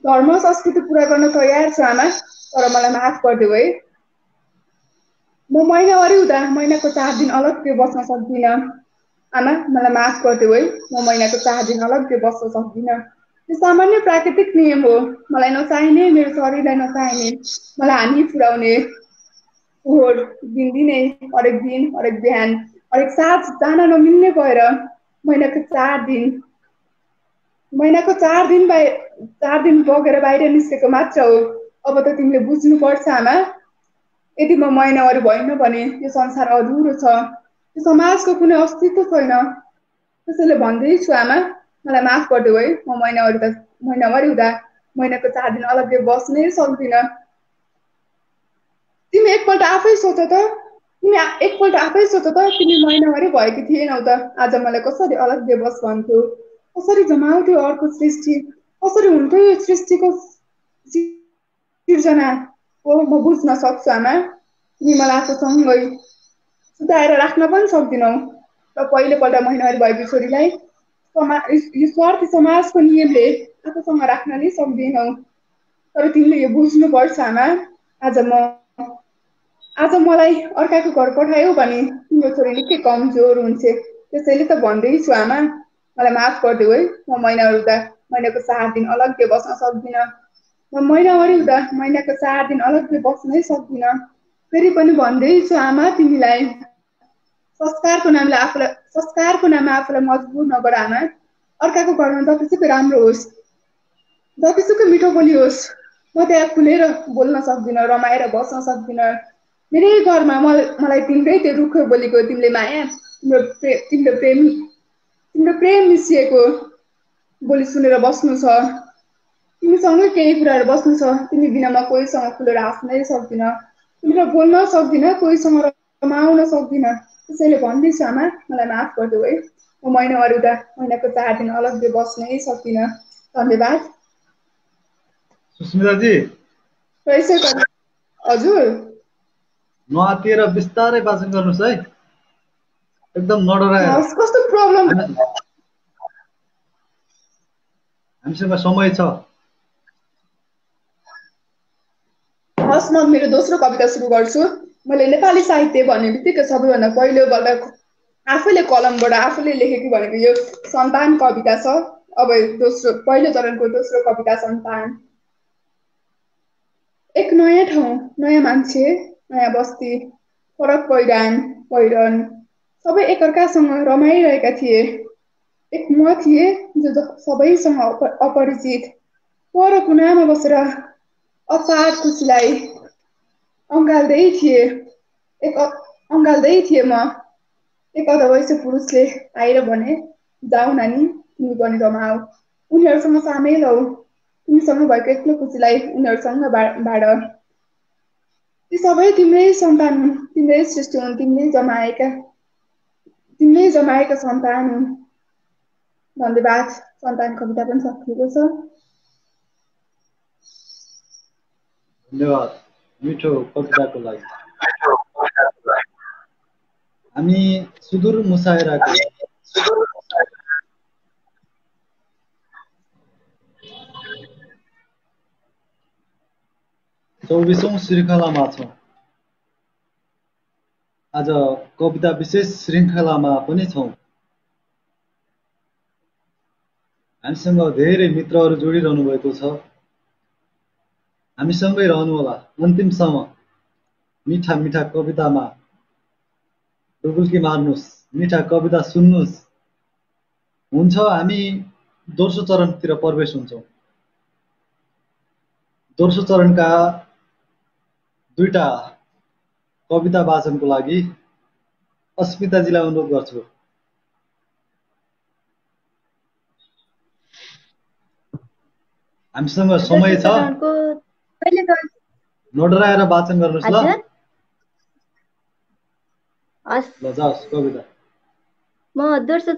[SPEAKER 3] धर्म संस्कृति पूरा गर्न तयार छु आमा, तर मलाई माफ गरिदेऊ है। म महिनावारी हुँदा महिनाको 4 दिन अलग्गै बस्न सक्दिनँ। आमा मलाई माफ गरिदेऊ है, म महिनाको 4 दिन अलग्गै बस्न सक्दिनँ। यो सामान्य प्राकृतिक नियम हो। मलाई नचाहिने, मेरो शरीरलाई नचाहिने, मलाई हानि पुर्याउने फोहोर दिनदिनै हरेक दिन, हरेक बिहान, हरेक साँझ जान नमिल्ने भएर महिनाको 4 दिन बगेर बाहिर निस्केको मात्र हो। अब त तिमीले बुझ्नुपर्छ आमा, यदि म महिनावारी भएन भने यो संसार अधुरो छ, यो समाजको कुनै अस्तित्व छैन। त्यसैले भन्दैछु आमा मलाई माफ गरिदेऊ है। म महिनावारी हुँदा महिनाको 4 दिन अलग्गै बस्नै सक्दिनँ। तिमी एकपल्ट आफै सोच त, तिमी महिनावारी भएकी थिएनौ त आज मलाई कसरी अलग्गै बस भन्थ्यौ, कसरी जमाउँथ्यौ अर्को सृष्टि, कसरी हुन्थ्यो यो सृष्टिको सिर्जना हो। म बुझ्न सक्छु आमा, तिमी मलाई आफूसँगै सुताएर राख्न पनि सक्दिनौ। र पहिलोपल्ट महिनावारी भएकी छोरीलाई यो स्वार्थी समाजको नियमले आफूसँग राख्न नै सक्दैनौ। तर तिमीले यो बुझ्नुपर्छ आमा, आज मलाई अर्काको घर पठायौ भने तिम्रो छोरी निकै कमजोर हुन्छ। त्यसैले त भन्दैछु आमा मलाई माफ गरिदेऊ है। म महिनावारी हुँदा महिनाको 4 दिन अलग्गै बस्न सक्दिनँ। म महिनावारी हुँदा महिनाको 4 दिन अलग्गै बस्नै सक्दिनँ। फेरि पनि भन्दैछु आमा तिमीलाई, संस्कारको नाममा आफूलाई मजबुर नगर आमा। अर्काको घरमा जतिसुकै राम्रो होस्, जतिसुकै मिठो बोली होस्, म त्यहाँ खुलेर बोल्न सक्दिनँ, रमाएर बस्न सक्दिनँ। मेरै घरमा मलाई तिम्रै त्यो रुखो बोलीको, तिमीले माया, तिम्रो प्रेम मिसिएको बोली सुनेर बस्नु छ। तिमीसँगै केही कुराहरू बस्नु छ। तिमी बिना म कोहीसँग खुलेर हाँस्नै सक्दिनँ, तिमीलाई बोल्न सक्दिनँ, कोहीसँग रमाउन सक्दिनँ। त्यसैले भन्दैछु आमा मलाई माफ गरिदेऊ है। म महिनावारी हुँदा महिनाको 4 दिन अलग्गै बस्नै सक्दिनँ। धन्यवाद।
[SPEAKER 1] सुस्मिताजी
[SPEAKER 3] हजुर
[SPEAKER 1] नआत्तिएर बिस्तारै वाचन गर्नुहोस् है, एकदम नडराएर।
[SPEAKER 3] कस्तो प्रब्लम?
[SPEAKER 1] हामीसँग समय छ।
[SPEAKER 3] हस् हस् म मेरो दोस्रो कविता सुरु गर्छु। मैले नेपाली साहित्य भन्ने बित्तिकै सबैभन्दा पहिलोपल्ट आफूले कलमबाट आफूले लेखेको भनेको यो सन्तान कविता छ। अब पहिलो चरणको दोस्रो कविता सन्तान। एक नयाँ ठाउँ, नयाँ मान्छे, नयाँ बस्ती, फरक पहिरन सबै एकअर्कासँग रमाइरहेका थिए। एक म थिए जो सबैसँग अपरिचित, पर कुनामा बसेर असार खुसीलाई अँगाल्दै थिए म। एक अधवयस्क पुरुषले आएर भने, जाऊ नानी, तिमी पनि रमाऊ, उनीहरूसँग सामेल हौ, तिमीसँग भएको एक्लो खुसीलाई उनीहरूसँग बाँड। ती सबै तिम्रै सन्तान हुन्, तिम्रै सृष्टि हुन्, तिमीले जमाएका सन्तान हुन्। धन्यवाद। सन्तान कविता पनि सकिएको छ।
[SPEAKER 1] धन्यवाद मिठो कविताको लागि। हामी सुदूर मुसायराको 24औं श्रृङ्खलामा छौँ। आज कविता विशेष श्रृङ्खलामा पनि छौँ। हामीसँग धेरै मित्रहरू जोडिरहनु भएको छ। हामीसँगै रहनुहोला अन्तिमसम्म। मिठा मिठा कवितामा डुबुल्की मार्नुहोस्, मिठा कविता सुन्नुहोस्। हुन्छ हामी दोस्रो चरणतिर प्रवेश हुन्छौँ। दोस्रो चरणका दुईटा कविता वाचनको लागि अस्मिताजीलाई अनुरोध गर्छु। हामीसँग समय छ, नडराएर वाचन गर्नुहोस् ल। ल जाओस् कविता।
[SPEAKER 4] म दोस्रो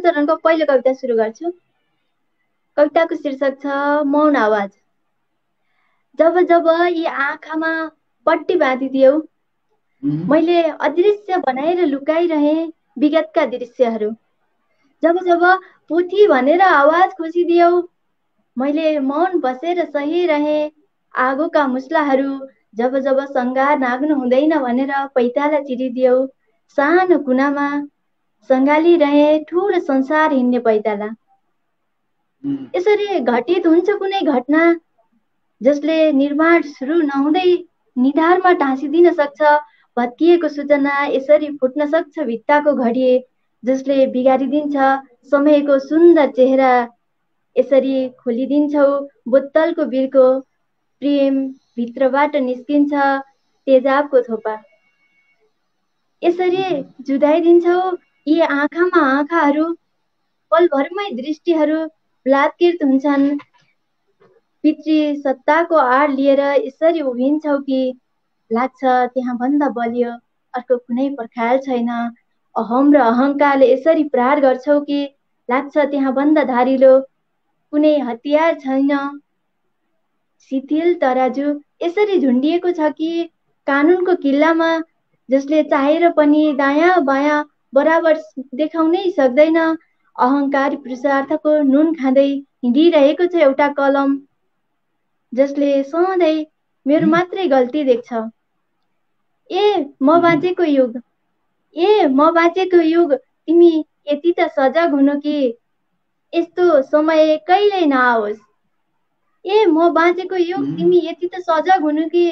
[SPEAKER 4] चरणको पहिलो कविता सुरु गर्छु। कविताको शीर्षक छ मौन आवाज। जब जब यी आँखामा पट्टी बाँधिदियौ, मैले अदृश्य बनाएर लुकाइरहे विगतका दृश्यहरू। जब जब पोथी भनेर आवाज खोजिदियौ, मैले मौन बसेर सहिरहे आगोका मुस्लाहरू। जब जब सङ्घार नाग्नु हुँदैन भनेर पैताला चिरिदियौ, सानो कुनामा सङ्घालिरहे ठुलो संसार हिँड्ने पैताला। यसरी घटित हुन्छ कुनै घटना जसले निर्माण सुरु नहुँदै निधारमा टाँसिदिन सक्छ। भत्किएको सूचना यसरी फुट्न सक्छ भित्ताको घडी, जसले बिगारिदिन्छ समयको सुन्दर चेहरा। यसरी खोलिदिन्छौ बोतलको बिर्को, प्रेम भित्रबाट निस्किन्छ तेजाबको थोपा। यसरी जुधाइदिन्छौ यी आँखामा आँखाहरू, पलभरमै दृष्टिहरू बलात्कृत हुन्छन्। पितृ सत्ताको आड लिएर यसरी उभिन्छौ कि लाग्छ त्यहाँ भन्दा बलियो अर्को कुनै पर्खाल छैन। अहम र अहङ्कारले यसरी प्रहार गर्छौ कि लाग्छ त्यहाँ भन्दा धारिलो कुनै हतियार छैन। शिथिल तराजु यसरी झुन्डिएको छ कि कानुनको किल्लामा, जसले चाहेर पनि दायाँ बायाँ बराबर देखाउनै सक्दैन। अहङ्कारी पुरुषार्थको नुन खाँदै हिँडिरहेको छ एउटा कलम, जसले सधैँ मेरो मात्रै गल्ती देख्छ। म बाँचेको युग तिमी यति त सजग हुनु कि यस्तो समय कहिल्यै नआओस्। म बाँचेको युग तिमी यति त सजग हुनु कि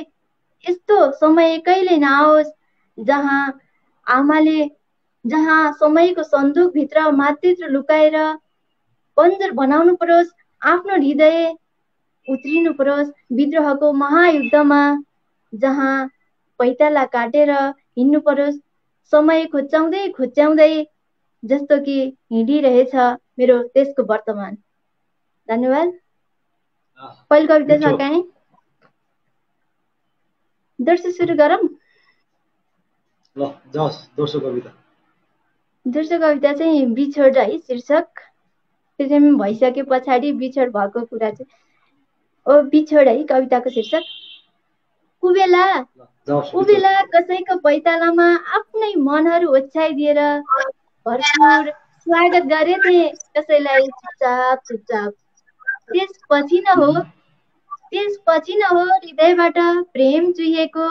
[SPEAKER 4] यस्तो समय कहिल्यै नआओस्, जहाँ समयको सन्दुकभित्र मातृत्व लुकाएर बन्जर बनाउनु परोस्, आफ्नो हृदय उत्रिनु परोस् विद्रोहको महायुद्धमा, जहाँ पैताला काटेर हिँड्नु परोस् समय खोच्याउँदै जस्तो कि हिँडिरहेछ मेरो देशको वर्तमान। धन्यवाद। पहिलो कविता सकाएँ। दोस्रो सुरु गरौँ।
[SPEAKER 1] ल जाओस् दोस्रो कविता।
[SPEAKER 4] दोस्रो कविता चाहिँ बिछोड है शीर्षक। प्रेम भइसके पछाडि बिछोड भएको कुरा चाहिँ बिछोड है कविताको शीर्षक। उबेला कसैको पैतालामा आफ्नै मनहरू ओछ्याइदिएर भरपुर स्वागत गरेथे कसैलाई चुपचाप। त्यसपछि न हो त्यसपछि न हो हृदयबाट प्रेम चुहिएको,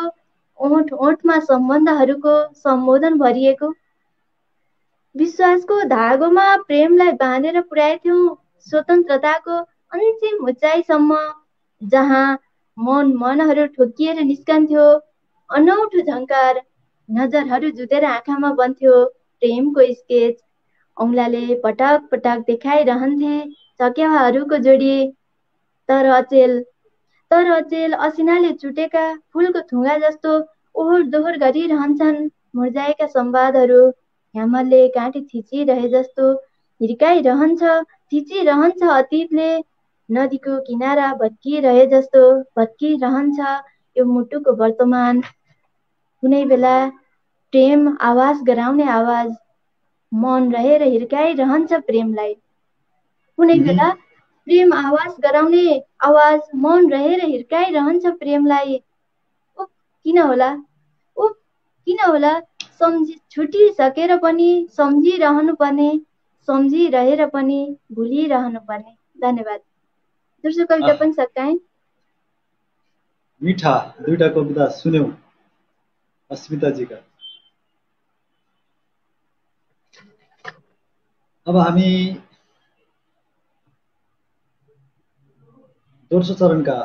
[SPEAKER 4] ओठ ओठमा सम्बन्धहरूको सम्बोधन भरिएको। विश्वासको धागोमा प्रेमलाई बाँधेर पुर्याएथ्यौँ स्वतन्त्रताको अन्तिम उचाइसम्म, जहाँ मनहरू ठोकिएर निस्कन्थ्यो अनौठो झङ्कार, नजरहरू जुधेर आँखामा बन्थ्यो प्रेमको स्केच। औँलाले पटक पटक देखाइरहन्थे चकेवाहरूको जोडी, तर अचेल असिनाले चुटेका फुलको थुङ्गा जस्तो ओहोर दोहोर गरिरहन्छन् मुर्झाएका संवादहरू। ह्यामरले काँटी थिचिरहे जस्तो थिचिरहन्छ अतीतले, नदीको किनारा भत्किरहे जस्तो भत्किरहन्छ यो मुटुको वर्तमान। कुनै बेला प्रेम आवाज गराउने आवाज, मन रहेर हिर्काइरहन्छ प्रेमलाई। कुनै बेला प्रेम आवाज गराउने आवाज, मन रहेर हिर्काइरहन्छ प्रेमलाई। उफ किन होला छुटिसकेर पनि सम्झिरहनु पर्ने, सम्झिरहेर पनि भुलिरहनु पर्ने। धन्यवाद। दोस्रो कविता पनि सकाएँ।
[SPEAKER 1] मीठा दुईटा कविता सुन्यौं अस्मिताजीका। अब हामी दोस्रो चरणका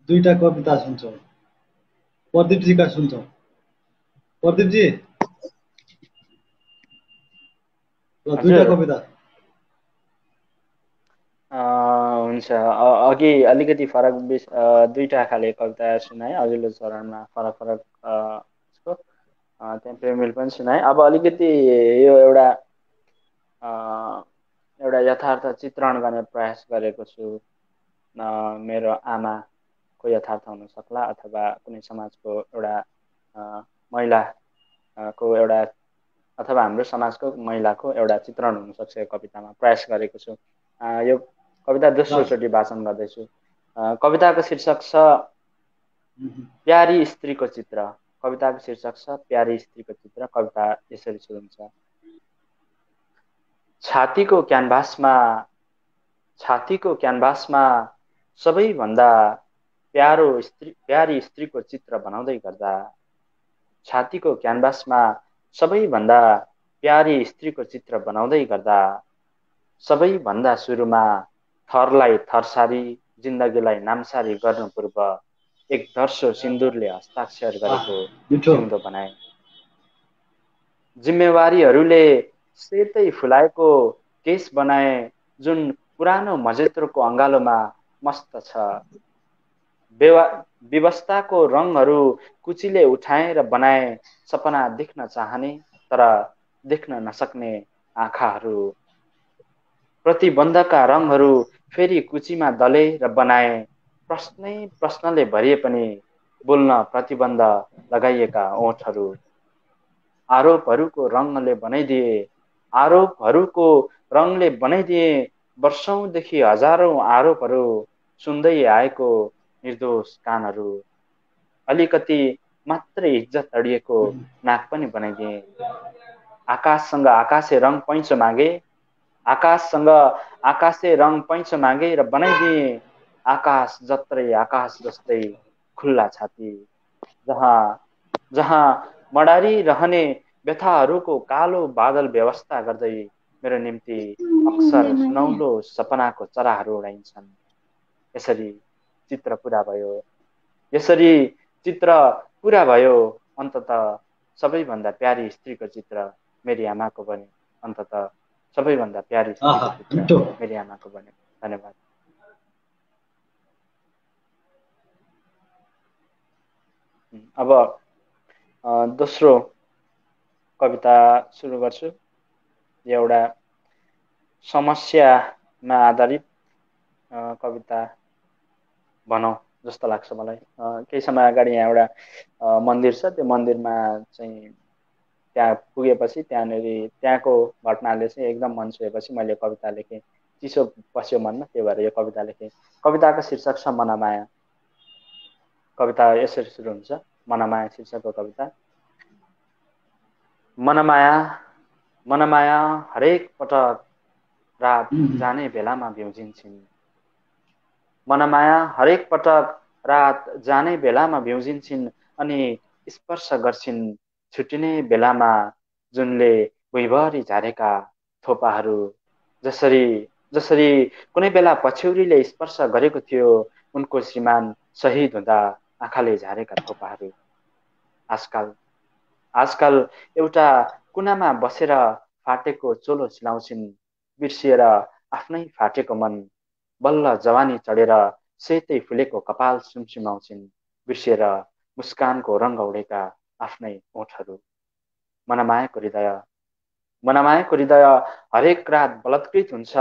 [SPEAKER 1] दुईटा कविता सुन्छौं। प्रदीपजीका सुन्छौं। प्रदीपजी दुईटा कविता
[SPEAKER 2] हुन्छ। अघि अलिकति फरक दुईटा खाले कविता सुनाएँ अघिल्लो चरणमा, फरक त्यहाँ प्रेमिल पनि सुनाएँ। अब अलिकति यो एउटा यथार्थ चित्रण गर्ने प्रयास गरेको छु। मेरो आमाको यथार्थ हुन सक्ला, अथवा कुनै समाजको एउटा महिलाको एउटा, अथवा हाम्रो समाजको महिलाको एउटा चित्रण हुनसक्छ यो कवितामा, प्रयास गरेको छु। यो कविता दोस्रोचोटि वाचन गर्दैछु। कविताको शीर्षक छ प्यारी स्त्रीको चित्र। कविताको शीर्षक छ प्यारी स्त्रीको चित्र। कविता यसरी सुरु हुन्छ। छातीको क्यानभासमा सबैभन्दा प्यारी स्त्रीको चित्र बनाउँदै गर्दा, छातीको क्यानभासमा सबैभन्दा प्यारी स्त्रीको चित्र बनाउँदै गर्दा, सबैभन्दा सुरुमा थरलाई थरसारी, जिन्दगीलाई नामसारी गर्नु पूर्व एक धर्सो सिन्दुरले हस्ताक्षर गरेको जिउँदो बनाए। जिम्मेवारीहरूले सेतै फुलाएको केस बनाए, जुन पुरानो मजेत्रोको अँगालोमा मस्त छ। व्यवस्थाको रङहरू कुचीले उठाएर बनाए, सपना देख्न चाहने तर देख्न नसक्ने आँखाहरू। प्रतिबन्धका रङहरू फेरि कुचीमा दलेर बनाए, प्रश्नले भरिए पनि बोल्न प्रतिबन्ध लगाइएका ओठहरू। आरोपहरूको रङले बनाइदिए वर्षौंदेखि हजारौं आरोपहरू, सुन्दै आएको निर्दोष कानहरू। अलिकति मात्रै इज्जत अडिएको नाक पनि बनाइदिए। आकाशसँग आकाशे रङ पैँचो मागे र बनाइदिए आकाश जस्तै खुल्ला छाती, जहाँ मडारी रहने व्यथाहरूको कालो बादल व्यवस्था गर्दै मेरो निम्ति अक्सर सुनौलो सपनाको चराहरू उडाइन्छन्। यसरी चित्र पुरा भयो। अन्ततः सबैभन्दा प्यारी स्त्रीको चित्र मेरी आमाको बन्यो। अन्ततः सबैभन्दा प्यारी स्त्रीको चित्र मेरी आमाको बन्यो। धन्यवाद। अब दोस्रो कविता सुरु गर्छु। एउटा समस्यामा आधारित कविता भनौँ जस्तो लाग्छ मलाई। केही समय अगाडि यहाँ एउटा मन्दिर छ। त्यो मन्दिरमा चाहिँ त्यहाँ पुगेपछि त्यहाँको घटनाले चाहिँ एकदम मन छुएपछि मैले कविता लेखेँ। चिसो पस्यो मनमा, त्यही भएर यो कविता लेखेँ। कविताको शीर्षक छ मनमाया। कविता यसरी सुरु हुन्छ। मनमाया शीर्षकको कविता। मनमाया हरेक पटक रात जाने बेलामा भ्याउजिन्छन्। मनमाया हरेक पटक रात जाने बेलामा भ्युजिन्छन् अनि स्पर्श गर्छिन् छुट्टिने बेलामा जुनले भुइँभरि झारेका थोपाहरू। जसरी जसरी कुनै बेला पछ्यौरीले स्पर्श गरेको थियो उनको श्रीमान शहीद हुँदा आँखाले झारेका थोपाहरू। आजकल आजकल एउटा कुनामा बसेर फाटेको चोलो सिलाउँछिन्, बिर्सिएर आफ्नै फाटेको मन। बल्ल जवानी चढेर सेतै फुलेको कपाल सुमसुमाउँछिन्, बिर्सिएर मुस्कानको रङ्ग उडेका आफ्नै ओठहरू। मनमायाको हृदय हरेक रात बलात्कृत हुन्छ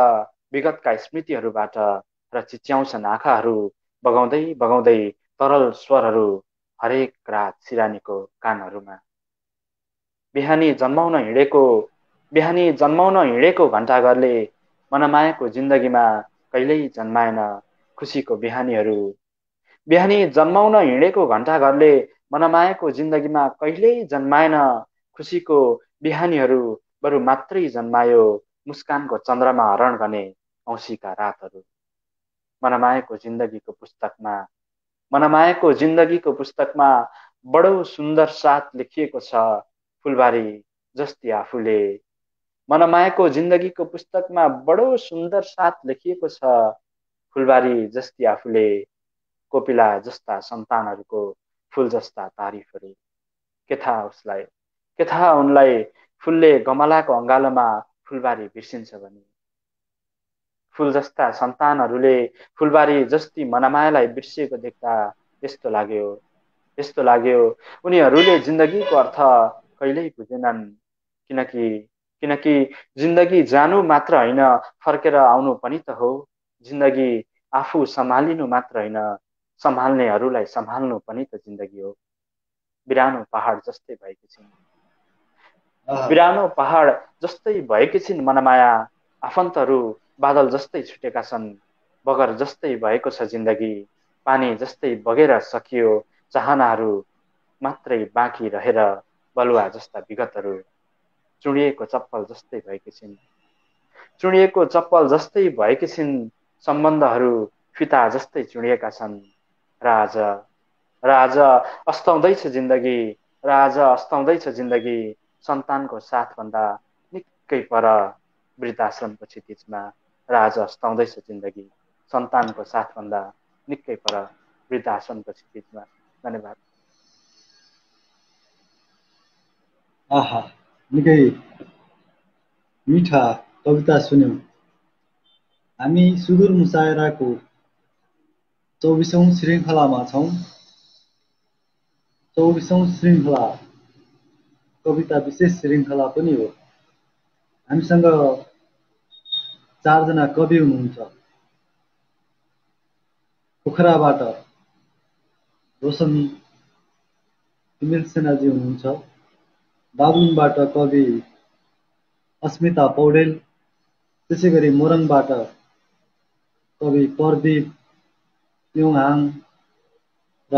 [SPEAKER 2] विगतका स्मृतिहरूबाट र चिच्याउँछन् आँखाहरू बगाउँदै बगाउँदै तरल स्वरहरू हरेक रात सिरानीको कानहरूमा। बिहानी जन्माउन हिँडेको घण्टाघरले मनमायाको जिन्दगीमा कहिल्यै जन्माएन खुसीको बिहानीहरू। बिहानी जन्माउन हिँडेको घण्टाघरले मनमायाको जिन्दगीमा कहिल्यै जन्माएन खुसीको बिहानीहरू, बरु मात्रै जन्मायो मुस्कानको चन्द्रमा हरण गर्ने औँसीका रातहरू। मनमायाको जिन्दगीको पुस्तकमा बडो सुन्दर साथ लेखिएको छ फुलबारी जस्ती आफूले। मनमायाको जिन्दगीको पुस्तकमा बडो सुन्दर साथ लेखिएको छ फुलबारी जस्ती आफूले। कोपिला जस्ता सन्तानहरूको फुल जस्ता तारिफहरू। के थाहा उनलाई फुलले गमलाको अँगालोमा फुलबारी बिर्सिन्छ भने। फुल जस्ता सन्तानहरूले फुलबारी जस्ती मनमायालाई बिर्सिएको देख्दा यस्तो लाग्यो उनीहरूले जिन्दगीको अर्थ कहिल्यै बुझेनन्। किनकि जिन्दगी जानु मात्र होइन फर्केर आउनु पनि त हो। जिन्दगी आफू सम्हालिनु मात्र होइन सम्हाल्नेहरूलाई सम्हाल्नु पनि त जिन्दगी हो। बिरानो पहाड जस्तै भएकी छिन् मनमाया। आफन्तहरू बादल जस्तै छुटेका छन्। बगर जस्तै भएको छ जिन्दगी। पानी जस्तै बगेर सकियो चाहनाहरू मात्रै बाँकी रहेर बलुवा जस्ता विगतहरू। चुडिएको चप्पल जस्तै भएकी छिन् सम्बन्धहरू फिता जस्तै चुडिएका छन्। र आज अस्ताउँदैछ जिन्दगी सन्तानको साथभन्दा निकै पर वृद्धाश्रमको क्षितिजमा। र आज अस्ताउँदैछ जिन्दगी सन्तानको साथभन्दा निकै पर वृद्धाश्रमको क्षितिजमा। धन्यवाद।
[SPEAKER 1] आहा, निकै मिठा कविता सुन्यौं। हामी सुदूर मुसायराको 24औं श्रृङ्खलामा छौं। 24औं श्रृङ्खला कविता विशेष श्रृङ्खला पनि हो। हामीसँग 4 जना कवि हुनुहुन्छ। पोखराबाट रोशनी तिमिल सेनाजी हुनुहुन्छ। बागलुङबाट कवि अस्मिता पौडेल, त्यसै गरी मोरङबाट कवि प्रदीप प्युहाङ र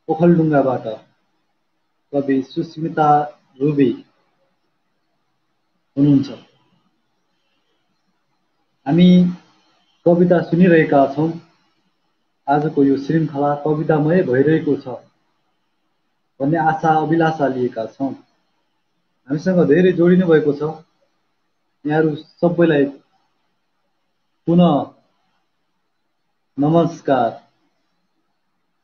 [SPEAKER 1] ओखलढुङ्गाबाट कवि सुस्मिता रुबी हुनुहुन्छ। हामी कविता सुनिरहेका छौं। आजको यो श्रृङ्खला कवितामय भइरहेको छ भन्ने आशा अभिलाषा लिएका छौं। हामीसँग धेरै जोडिनु भएको छ। यहाँहरू सबैलाई पुनः नमस्कार,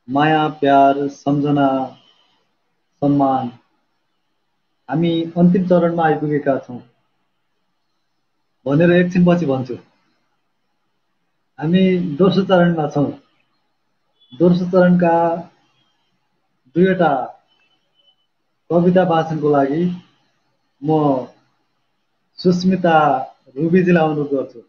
[SPEAKER 1] माया, प्यार, सम्झना, सम्मान। हामी अन्तिम चरणमा आइपुगेका छौं भनेर एकछिनपछि भन्छु। हामी दोस्रो चरणमा छौं। दोस्रो चरणका 2वटा कविता वाचनको लागि म सुस्मिता रुबीजीलाई अनुरोध गर्छु।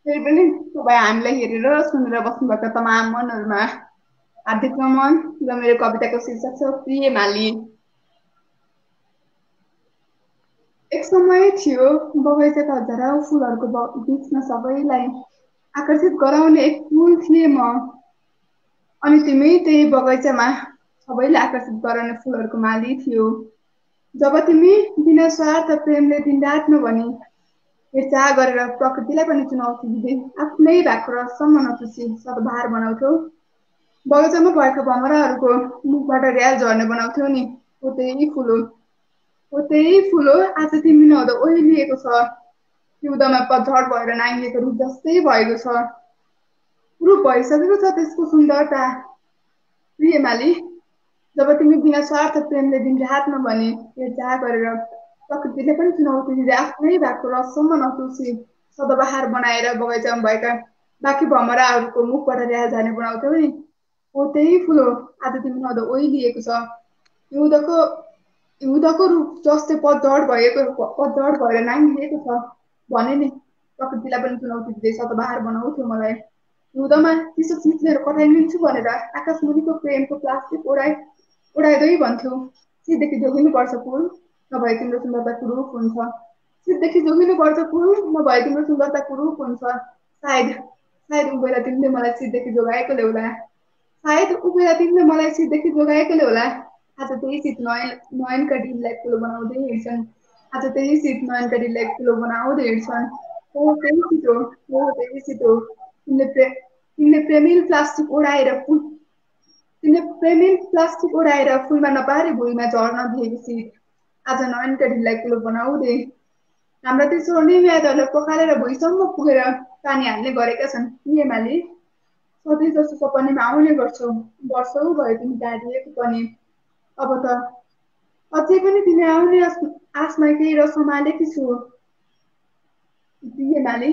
[SPEAKER 3] फेरि पनि तपाईँ हामीलाई हेरेर सुनेर बस्नुभएका तमाम मनहरूमा हार्दिक नमन। र मेरो कविताको शीर्षक छ प्रिय माली। एक समय थियो बगैँचाका हजारौं फुलहरूको बीचमा सबैलाई आकर्षित गराउने एक फुल थिए म। अनि तिमी त्यही बगैँचामा सबैलाई आकर्षित गराउने फुलहरूको माली थियो। जब तिमी बिना स्वार्थ प्रेमले दिनरात नभनी हेरचाह गरेर प्रकृतिलाई पनि चुनौती दिँदै आफ्नै भएको रसम्म नचुसी सद्भार बनाउँथ्यौ। बगैँचामा भएका भमराहरूको मुखबाट र्याल झर्ने बनाउँथ्यौ नि। हो त्यही फुल हो आज तिमी नहुँदा ओइलिएको छ। हिउँदमा पतझड भएर नाङ्गिएको रुख जस्तै भएको छ। रूप भइसकेको छ त्यसको सुन्दरता। प्रियमाली, जब तिमी बिना स्वार्थ प्रेमले दिनरात नभनी हेरचाह गरेर प्रकृतिले पनि चुनौती दिँदै आफ्नै भएको रसम्म नचुसी सदाबहार बनाएर बगैँचामा भएका बाँकी भमराहरूको मुखबाट र्याल झार्ने बनाउँथ्यौ नि। हो त्यही फुल हो आज तिमी नहुँदा ओइलिएको छ। हिउँदको रुख जस्तै पतझड भएर नाङ्गिएको छ भने नि प्रकृतिलाई पनि चुनौती दिँदै सदाबहार बनाउँथ्यो मलाई। हिउँदमा चिसो चिप्लेर कटाइदिन्छु भनेर आकाशमुनिको प्रेमको प्लास्टिक उडाइदै भन्थ्यौ। सिधदेखि जोगिनुपर्छ फुल नभए तिम्रो सुन्दरता कुरूप हुन्छ। सिधदेखि जोगिनुपर्छ फुल नभए तिम्रो सुन्दरता कुरूप हुन्छ। सायद उभेर तिमीले मलाई सिधदेखि जोगाएकोले होला। सायद उभेर तिमीले मलाई सिधदेखि जोगाएकोले होला। आज त्यही शीत नयनका डिललाई ठुलो बनाउँदै हिँड्छन्। आज त्यही शीत नयनका डिललाई ठुलो बनाउँदै हिँड्छन्। हो त्यही शीत हो। तिमीले प्रेमिल प्लास्टिक ओढाएर फुलमा नपारे भुइँमा झर्न दिएको शीत आज नयनका डिललाई ठुलो बनाउँदै हाम्रा ती स्वर्णिम यादहरूलाई पखालेर भुइँसम्म पुगेर पानी हाल्ने गरेका छन्। प्रियमाली, सधैँ जस्तो सपनीमा आउने गर्छौ। वर्षौँ भयो तिमी टाढिएको पनि। अब त अझै पनि तिमी आउने आसमा केही र सम्हालेकी छु। प्रियमाली,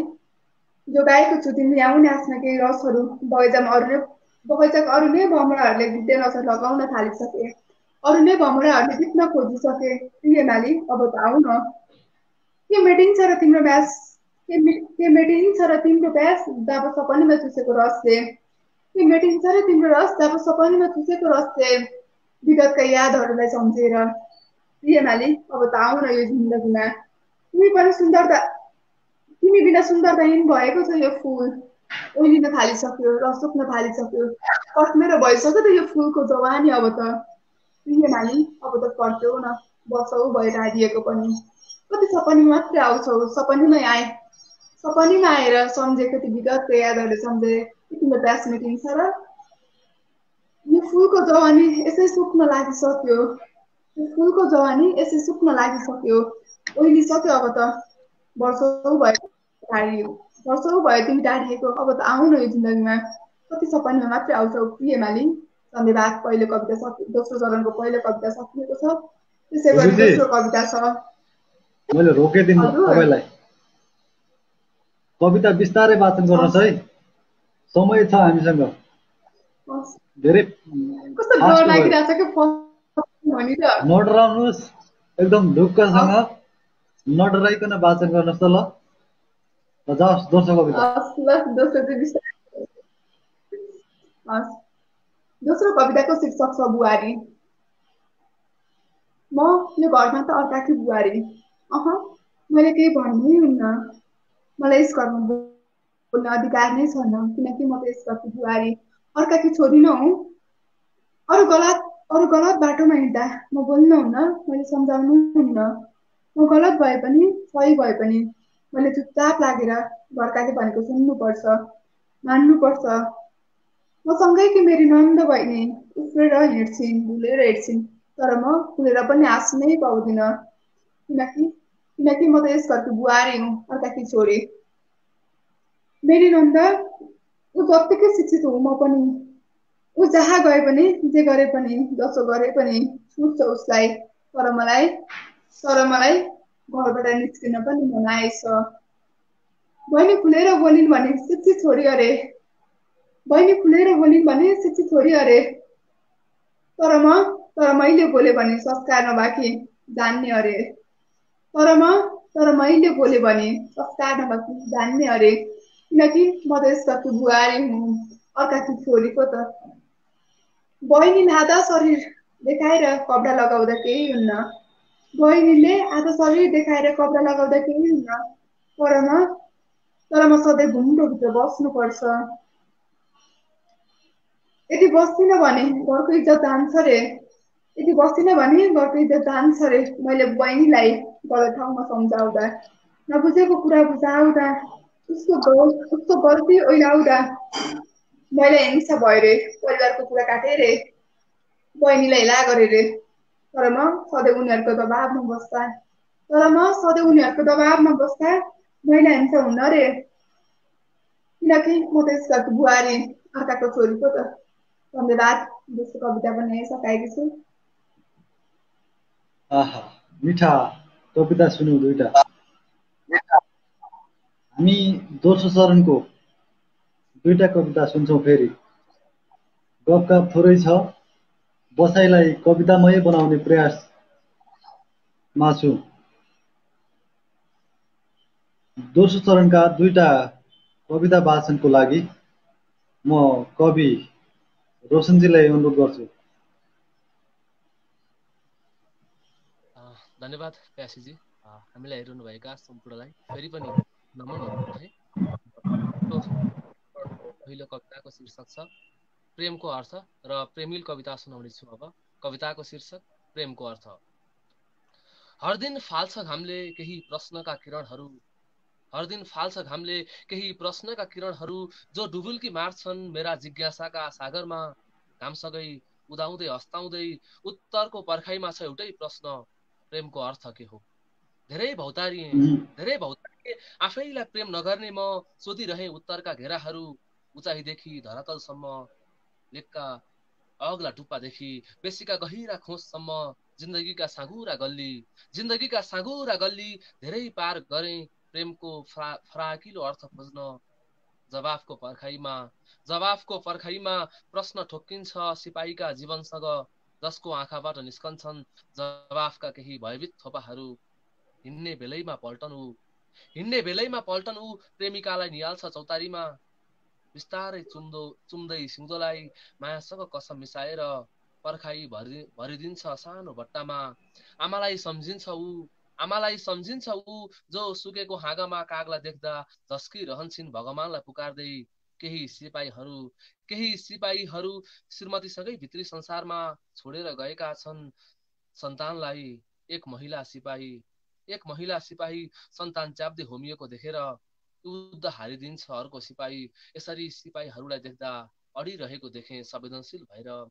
[SPEAKER 3] जोगाएको छु तिमी आउने आसमा केही रसहरू। बगैँचाका अरू नै भमराहरूले भित्ते नजर लगाउन थालिसके। अरू नै भमराहरूले टिप्न खोजिसके। प्रियमाली, अब त आऊ न। के मेटिन्छ र तिम्रो प्यास जब सपनीमा चुसेको रसले। के मेटिन्छ र तिम्रो रस जब सपनीमा चुसेको रसले विगतका यादहरूलाई सम्झेर। प्रियमाली, अब त आऊ न यो जिन्दगीमा। तिमी बिना सुन्दरताहीन भएको छ यो फुल। ओइलिन थालिसक्यो र सुक्न थालिसक्यो। कट्मेर भइसक्यो त यो फुलको जवानी अब त। प्रियमाली, अब त फर्क्यौ न। वर्षौँ भयो टाढिएको पनि। कति सपनीमा मात्रै आउँछौ। सपनीमा आएर सम्झेको ती विगतको यादहरूले सम्झे तिम्रो प्यास मेटिन्छ र यो फुलको जवानी यसै सुक्न लागिसक्यो। ओइलिसक्यो अब त। वर्षौँ भयो तिमी टाढिएको। अब त आऊ न यो जिन्दगीमा। कति सपनीमा मात्रै आउँछौ। प्रियमाली, धन्यवाद। दोस्रो चरणको पहिलो कविता सकिएको छ। त्यसै गरी दोस्रो कविता छ।
[SPEAKER 1] मैले रोकिदिनु तपाईँलाई। कविता बिस्तारै वाचन गर्नुहोस् है। समय छ हामीसँग। धेरै नडराउनुहोस्, एकदम ढुक्कसँग नडराइकन वाचन गर्नुहोस् त ल। जाओस् दोस्रो कविता।
[SPEAKER 3] दोस्रो कविताको शीर्षक छ बुहारी। म यो घरमा त अर्काकी बुहारी। मैले केही भन्नै हुन्न। मलाई यस घरमा बोल्ने अधिकार नै छैन किनकि म त यस घरकी बुहारी अर्काकी छोरी न हुँ। अरू गलत बाटोमा हिँड्दा म बोल्नु हुन्न। मैले सम्झाउनु हुन्न। म गलत भए पनि सही भए पनि मैले चुपचाप लागेर घरकाले भनेको सुन्नुपर्छ, मान्नुपर्छ। मसँगै कि मेरी नन्द बहिनी उफ्रेर हिँड्छिन्, भुलेर हिँड्छिन्, तर म भुलेर पनि हाँस्नै पाउँदिनँ किनकि म त यस घरकी बुहारी हुँ, अर्काकी छोरी। मेरी नन्द ऊ जत्तिकै शिक्षित हुँ म पनि। ऊ जहाँ गए पनि जे गरे पनि जसो गरे पनि छुट्छ उसलाई। तर मलाई घरबाट निस्किन पनि मनाइ छ। बहिनी खुलेर बोलिन् भने शिक्षित छोरी अरे। तर मैले बोले भने संस्कार नबाँकी जान्ने अरे। किनकि म त यस घरकी बुहारी हुँ, अर्काकी छोरीको त। बहिनीले आधा शरीर देखाएर कपडा लगाउँदा केही हुन्न। तर म सधैँ घुम्रोभित्र बस्नुपर्छ। यदि बस्दिन भने घरको इज्जत जान्छ रे। यदि बस्दिनँ भने घरको इज्जत जान्छ अरे। मैले बहिनीलाई गलत ठाउँमा सम्झाउँदा, नबुझेको कुरा बुझाउँदा, उसको गल्ती ओइलाउँदा मैले हिंसा भयो रे। परिवारको कुरा काटेँ रे, बहिनीलाई हेला गरेँ रे। तर म सधैँ उनीहरूको दबाबमा बस्दा महिला हिंसा हुन्न रे। किनकि म त यसको बुहारी, अर्काको छोरी पो त। धन्यवाद। दोस्रो कविता पनि यही सकाएकी छु।
[SPEAKER 1] आहा मिठा कविता सुन्यौँ दुईटा। हामी दोस्रो चरणको दुईटा कविता सुन्छौँ फेरि। गफगाफ थोरै छ, बसाइलाई कवितामय बनाउने प्रयासमा छु। दोस्रो चरणका दुईटा कविता वाचनको लागि म कवि रोशनजीलाई अनुरोध गर्छु।
[SPEAKER 5] धन्यवाद प्यासीजी। हामीलाई हेरिरहनुभएका सम्पूर्णलाई फेरि पनि नमन रहे। पहिलो कविताको शीर्षक छ प्रेमको अर्थ र प्रेमिल कविता सुनाउने छु अब। कविताको शीर्षक प्रेमको अर्थ। हर दिन फाल्छ घामले केही प्रश्नका किरणहरू, हर दिन फाल्छ घामले केही प्रश्नका किरणहरू जो डुबुल्की मार्छन् मेरा जिज्ञासाका सागरमा। घामसँगै उदाउँदै हस्ताउँदै उत्तरको पर्खाइमा छ एउटै प्रश्न, प्रेमको अर्थ के हो। धेरै भौतारिए आफैलाई प्रेम नगर्ने म सोधिरहे उत्तरका घेराहरू। उचाइदेखि धरातलसम्म, लेकका अग्ला टुप्पादेखि बेसीका गहिरा खोजसम्म, जिन्दगीका साँघुरा गल्ली धेरै पार गरे प्रेमको फराकिलो अर्थ खोज्न। जवाफको पर्खाइमा प्रश्न ठोक्किन्छ सिपाहीका जीवनसँग, जसको आँखाबाट निस्कन्छन् जवाफका केही भयभीत थोपाहरू। हिँड्ने बेलैमा पल्टन ऊ प्रेमिकालाई निहाल्छ चौतारीमा, बिस्तारै चुम्दै सिउँदोलाई मायासँग कसम मिसाएर पर्खाइ भरिदिन्छ सानो भट्टामा। आमालाई सम्झिन्छ ऊ जो सुकेको हाँगामा कागलाई देख्दा झस्किरहन्छन् भगवानलाई पुकार्दै। केही सिपाहीहरू श्रीमतीसँगै भित्री संसारमा छोडेर गएका छन् सन्तानलाई। एक महिला सिपाही सन्तान च्याप्दै होमिएको देखेर युद्ध हारिदिन्छ अर्को सिपाही। यसरी सिपाहीहरूलाई देख्दा अडिरहेको देखेँ संवेदनशील भएर,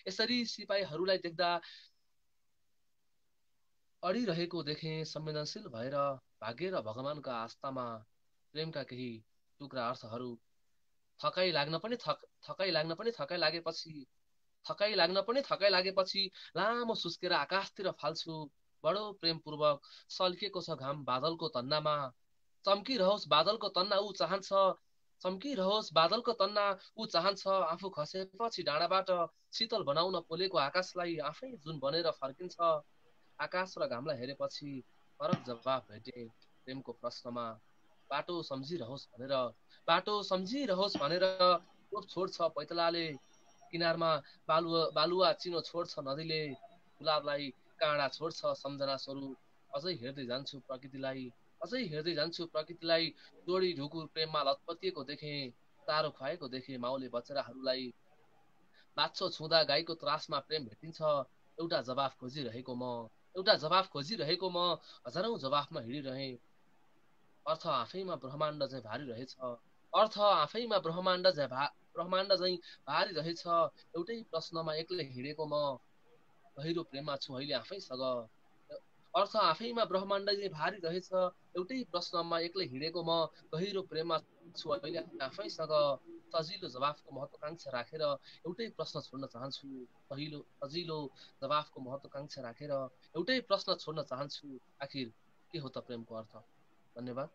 [SPEAKER 5] यसरी सिपाहीहरूलाई देख्दा अडिरहेको देखेँ संवेदनशील भएर। भाग्य र भगवानका आस्थामा प्रेमका केही टुक्रा अर्थहरू। थकाइ लाग्न पनि थकाइ लागेपछि लामो सुस्केर आकाशतिर फाल्छु। बडो प्रेमपूर्वक सल्किएको छ घाम बादलको तन्नामा। चम्किरहोस् बादलको तन्ना ऊ चाहन्छ आफू खसेपछि डाँडाबाट शीतल बनाउन पोलेको आकाशलाई आफै जुन बनेर फर्किन्छ। आकाश र घामलाई हेरेपछि फरक जवाफ भेटे प्रेमको प्रश्नमा। बाटो सम्झिरहोस् भनेर कोट छोड्छ पैतलाले, किनारमा बालुवा चिनो छोड्छ नदीले, गुलाबलाई काँडा छोड्छ सम्झना स्वरूप। अझै हेर्दै जान्छु प्रकृतिलाई जोडी ढुकुर प्रेममा लतपतिएको देखेँ। चारो खुवाएको देखेँ माउले बच्चाहरूलाई। बाछो छुँदा गाईको त्रासमा प्रेम भेटिन्छ। एउटा जवाफ खोजिरहेको म हजारौं जवाफमा हिँडिरहेँ। अर्थ आफैमा ब्रह्माण्ड झैँ भारी रहेछ। एउटै प्रश्नमा एक्लै हिँडेको म गहिरो प्रेममा छु अहिले आफैसँग। अर्थ आफैमा ब्रह्माण्ड झैँ भारी रहेछ। एउटै प्रश्नमा एक्लै हिँडेको म गहिरो प्रेममा छु अहिले आफैसँग। सजिलो जवाफको महत्वाकांक्षा राखेर एउटै प्रश्न छोड्न चाहन्छु। सजिलो जवाफको महत्वाकांक्षा राखेर एउटै प्रश्न छोड्न चाहन्छु। आखिर के हो त प्रेमको अर्थ। धन्यवाद।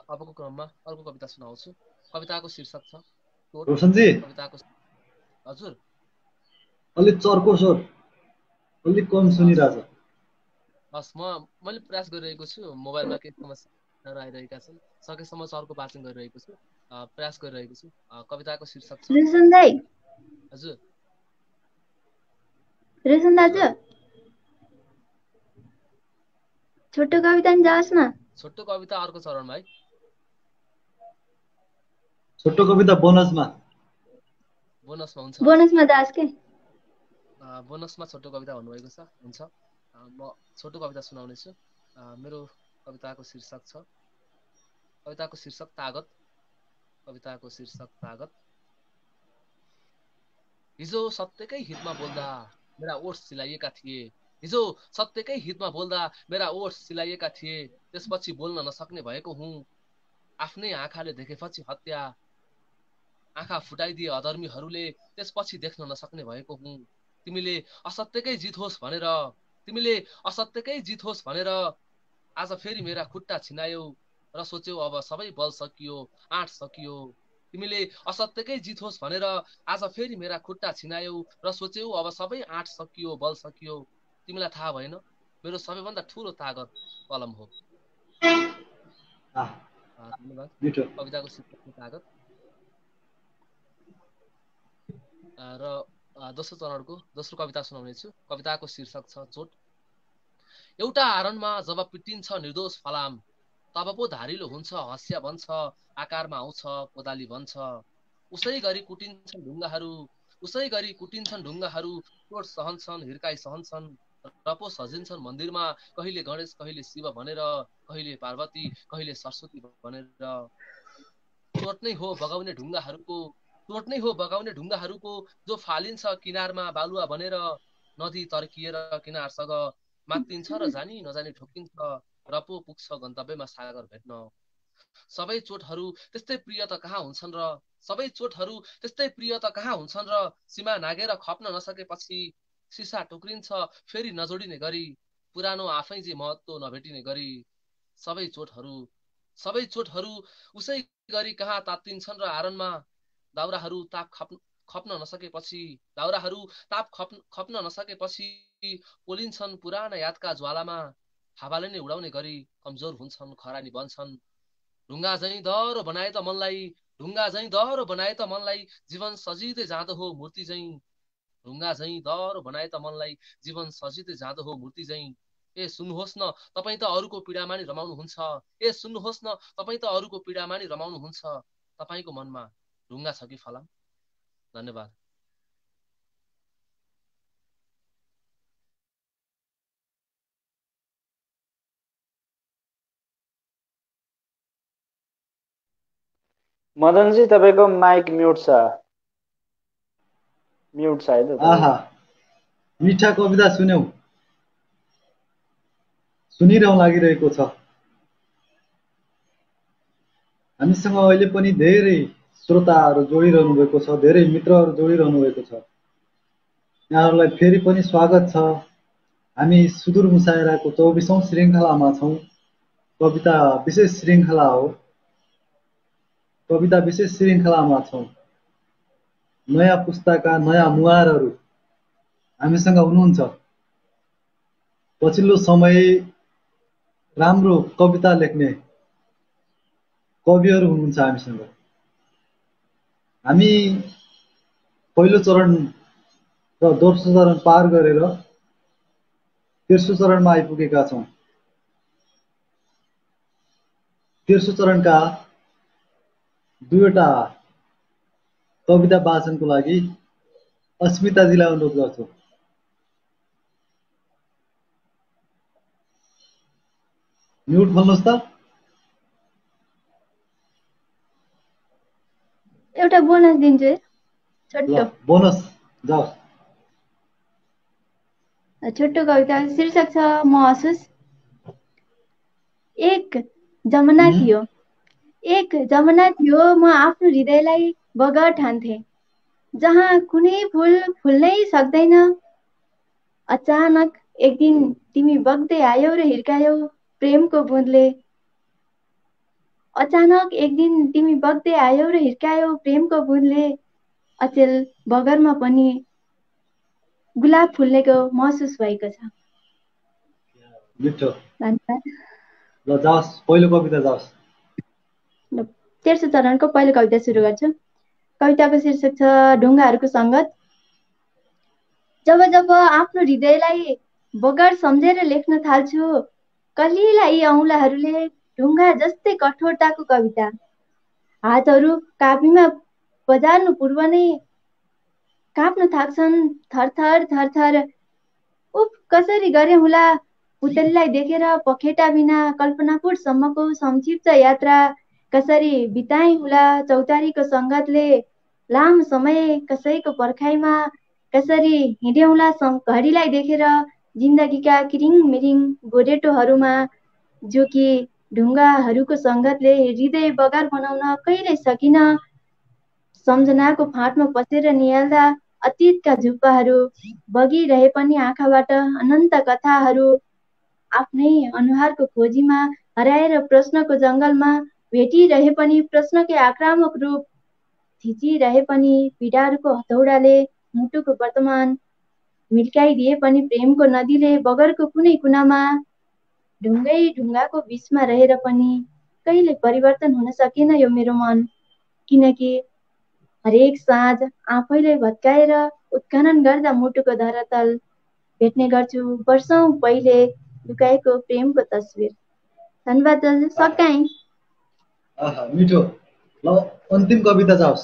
[SPEAKER 5] अबको क्रममा अर्को कविता सुनाउँछु। कविताको शीर्षक छ
[SPEAKER 1] रोशनजी,
[SPEAKER 5] हजुर
[SPEAKER 1] अलिक चर्को स्वर, अलिक कम सुनिरहेछ।
[SPEAKER 5] हस्, मैले प्रयास गरिरहेको छु। मोबाइलमा केही समस्याहरू आइरहेका छन्, सकेसम्म चर्को वाचन गरिरहेको छु, प्रयास गरिरहेको छु। कविताको शीर्षक छ हजुर
[SPEAKER 4] रोशन दाजु, छोटो कविता नि जाओस् न।
[SPEAKER 5] छोटो कविता अर्को चरणमा है।
[SPEAKER 1] छोटो कविता बोनसमा।
[SPEAKER 5] बोनसमा हुन्छ
[SPEAKER 4] बोनसमा जाओस् के
[SPEAKER 5] बोनसमा छोटो कविता भन्नुभएको छ हुन्छ म छोटो कविता सुनाउनेछु मेरो कविताको शीर्षक छ कविताको शीर्षक तागत कविताको शीर्षक तागत हिजो सत्यकै हितमा बोल्दा मेरा ओठ सिलाइएका थिए हिजो सत्यकै हितमा बोल्दा मेरा ओठ सिलाइएका थिए त्यसपछि बोल्न नसक्ने भएको हुँ आफ्नै आँखाले देखेपछि हत्या आँखा फुटाइदिए अधर्मीहरूले त्यसपछि देख्न नसक्ने भएको हुँ तिमीले असत्यकै जित होस् भनेर तिमीले असत्यकै जित होस् भनेर आज फेरि मेरा खुट्टा छिनायौ र सोच्यौ अब सबै बल सकियो आँट सकियो तिमीले असत्यकै जित होस् भनेर आज फेरि मेरा खुट्टा छिनायौ र सोच्यौ अब सबै आँट सकियो बल सकियो तिमीलाई थाहा भएन मेरो सबैभन्दा ठुलो तागत कलम हो धन्यवाद कविताको शीर्षक तागत र दोस्रो चरणको दोस्रो कविता सुनाउनेछु कविताको शीर्षक छ चोट एउटा आरणमा जब पिटिन्छ निर्दोष फलाम तब पो धारिलो हुन्छ हँसिया बन्छ आकारमा आउँछ कोदाली बन्छ उसै गरी कुटिन्छन् ढुङ्गाहरू उसै गरी कुटिन्छन् ढुङ्गाहरू चोट सहन्छन् हिर्काइ सहन्छन् र पो सजिन्छन् मन्दिरमा कहिले गणेश कहिले शिव भनेर कहिले पार्वती कहिले सरस्वती भनेर चोट नै हो बगाउने ढुङ्गाहरूको चोट नै हो बगाउने ढुङ्गाहरूको जो फालिन्छ किनारमा बालुवा बनेर नदी तर्किएर किनारसँग मात्तिन्छ र जानी नजानी ठोकिन्छ र पो पुग्छ गन्तव्यमा सागर भेट्न सबै चोटहरू त्यस्तै प्रिय त कहाँ हुन्छन् र सबै चोटहरू त्यस्तै प्रिय त कहाँ हुन्छन् र सीमा नागेर खप्न नसकेपछि सिसा टुक्रिन्छ फेरि नजोडिने गरी पुरानो आफै जे महत्त्व नभेटिने गरी सबै चोटहरू उसै गरी कहाँ तात्तिन्छन् र आरणमा दाउराहरू ताप खप्न नसकेपछि खप्न नसकेपछि पोलिन्छन् पुराना यादका ज्वालामा हावाले नै उडाउने गरी कमजोर हुन्छन् खरानी बन्छन् ढुङ्गा झैँ दह्रो बनाए त मनलाई ढुङ्गा झैँ दह्रो बनाए त मनलाई जीवन सजिँदै जाँदो हो मूर्ति झैँ ढुङ्गा झैँ दह्रो बनाए त मनलाई जीवन सजिँदै जाँदो हो मूर्ति झैँ ए सुन्नुहोस् न तपाईँ त अरूको पीडामा नि रमाउनुहुन्छ ए सुन्नुहोस् न तपाईँ त अरूको पीडामा नि रमाउनुहुन्छ तपाईँको मनमा ढुङ्गा छ कि फलाम धन्यवाद
[SPEAKER 2] मदनजी तपाईँको माइक म्युट छ है त
[SPEAKER 1] आहा मिठा कविता सुन्यौ सुनिरहँ लागिरहेको छ हामीसँग अहिले पनि धेरै श्रोताहरू जोडिरहनु भएको छ धेरै मित्रहरू जोडिरहनु भएको छ यहाँहरूलाई फेरि पनि स्वागत छ हामी सुदूर मुसायराको 24औं श्रृङ्खलामा छौँ कविता विशेष श्रृङ्खलामा छौँ नयाँ पुस्ताका नयाँ मुहारहरू हामीसँग हुनुहुन्छ पछिल्लो समय राम्रो कविता लेख्ने कविहरू हुनुहुन्छ हामीसँग हामी पहिलो चरण र दोस्रो चरण पार गरेर तेस्रो चरणमा आइपुगेका छौँ तेस्रो चरणका दुईवटा कविता वाचनको लागि अस्मिताजीलाई अनुरोध गर्छु म्युट खोल्नुहोस् त
[SPEAKER 4] एउटा बोनस दिन्छु है छोटो
[SPEAKER 1] बोनस जाओस्
[SPEAKER 4] छोटो कविता शीर्षक छ महसुस एक जमाना थियो म आफ्नो हृदयलाई बगर ठान्थे जहाँ कुनै फुल फुल्नै सक्दैन अचानक एक दिन तिमी बग्दै आयौ र हिर्कायौ प्रेमको बुँदले अचानक एक दिन तिमी बग्दै आयौ र हिर्कायौ प्रेमको बुँदले अचेल बगरमा पनि गुलाब फुल्नेको महसुस भएको छ
[SPEAKER 1] मिठो
[SPEAKER 4] धन्यवाद
[SPEAKER 1] ल जाओस् पहिलो कविता जाओस्
[SPEAKER 4] तेस्रो चरणको पहिलो कविता सुरु गर्छु कविताको शीर्षक छ ढुङ्गाहरूको सङ्गत जब जब आफ्नो हृदयलाई बगर सम्झेर लेख्न थाल्छु कलिला यी औँलाहरूले ढुङ्गा जस्तै कठोरताको कविता हातहरू कापीमा बजार्नु पूर्व नै काप्न थाक्छन् थरथर थरथर। उफ, कसरी गरे होला? पुतलीलाई देखेर पखेटा बिना कल्पनापुरसम्मको संक्षिप्त यात्रा कसरी बिताए होला चौतारीको सङ्गतले? लामो समय कसैको पर्खाइमा कसरी हिँडे होला घडीलाई देखेर जिन्दगीका किरिङ मिरिङ गोरेटोहरूमा, जो कि ढुङ्गाहरूको सङ्गतले हृदय बगार बनाउन कहिल्यै सकिन। सम्झनाको फाँटमा पसेर निहाल्दा अतीतका झुप्पाहरू बगिरहे पनि आँखाबाट अनन्त कथाहरू, आफ्नै अनुहारको खोजीमा हराएर प्रश्नको जङ्गलमा भेटिरहे पनि प्रश्नकै आक्रामक रूप थिचिरहे पनि पीडाहरूको हथौडाले मुटुको वर्तमान मिल्काइदिए पनि प्रेमको नदीले बगरको कुनै कुनामा ढुङ्गै ढुङ्गाको बिचमा रहेर पनि कहिले परिवर्तन हुन सकेन यो मेरो मन। किनकि हरेक साँझ आफैले भत्काएर उत्खनन गर्दा मुटुको धरातल भेट्ने गर्छु वर्षौँ पहिले लुकाएको प्रेमको तस्बिर। धन्यवाद दाजु, सकाएँ।
[SPEAKER 1] आहा मिठो। ल अन्तिम कविता जाओस्।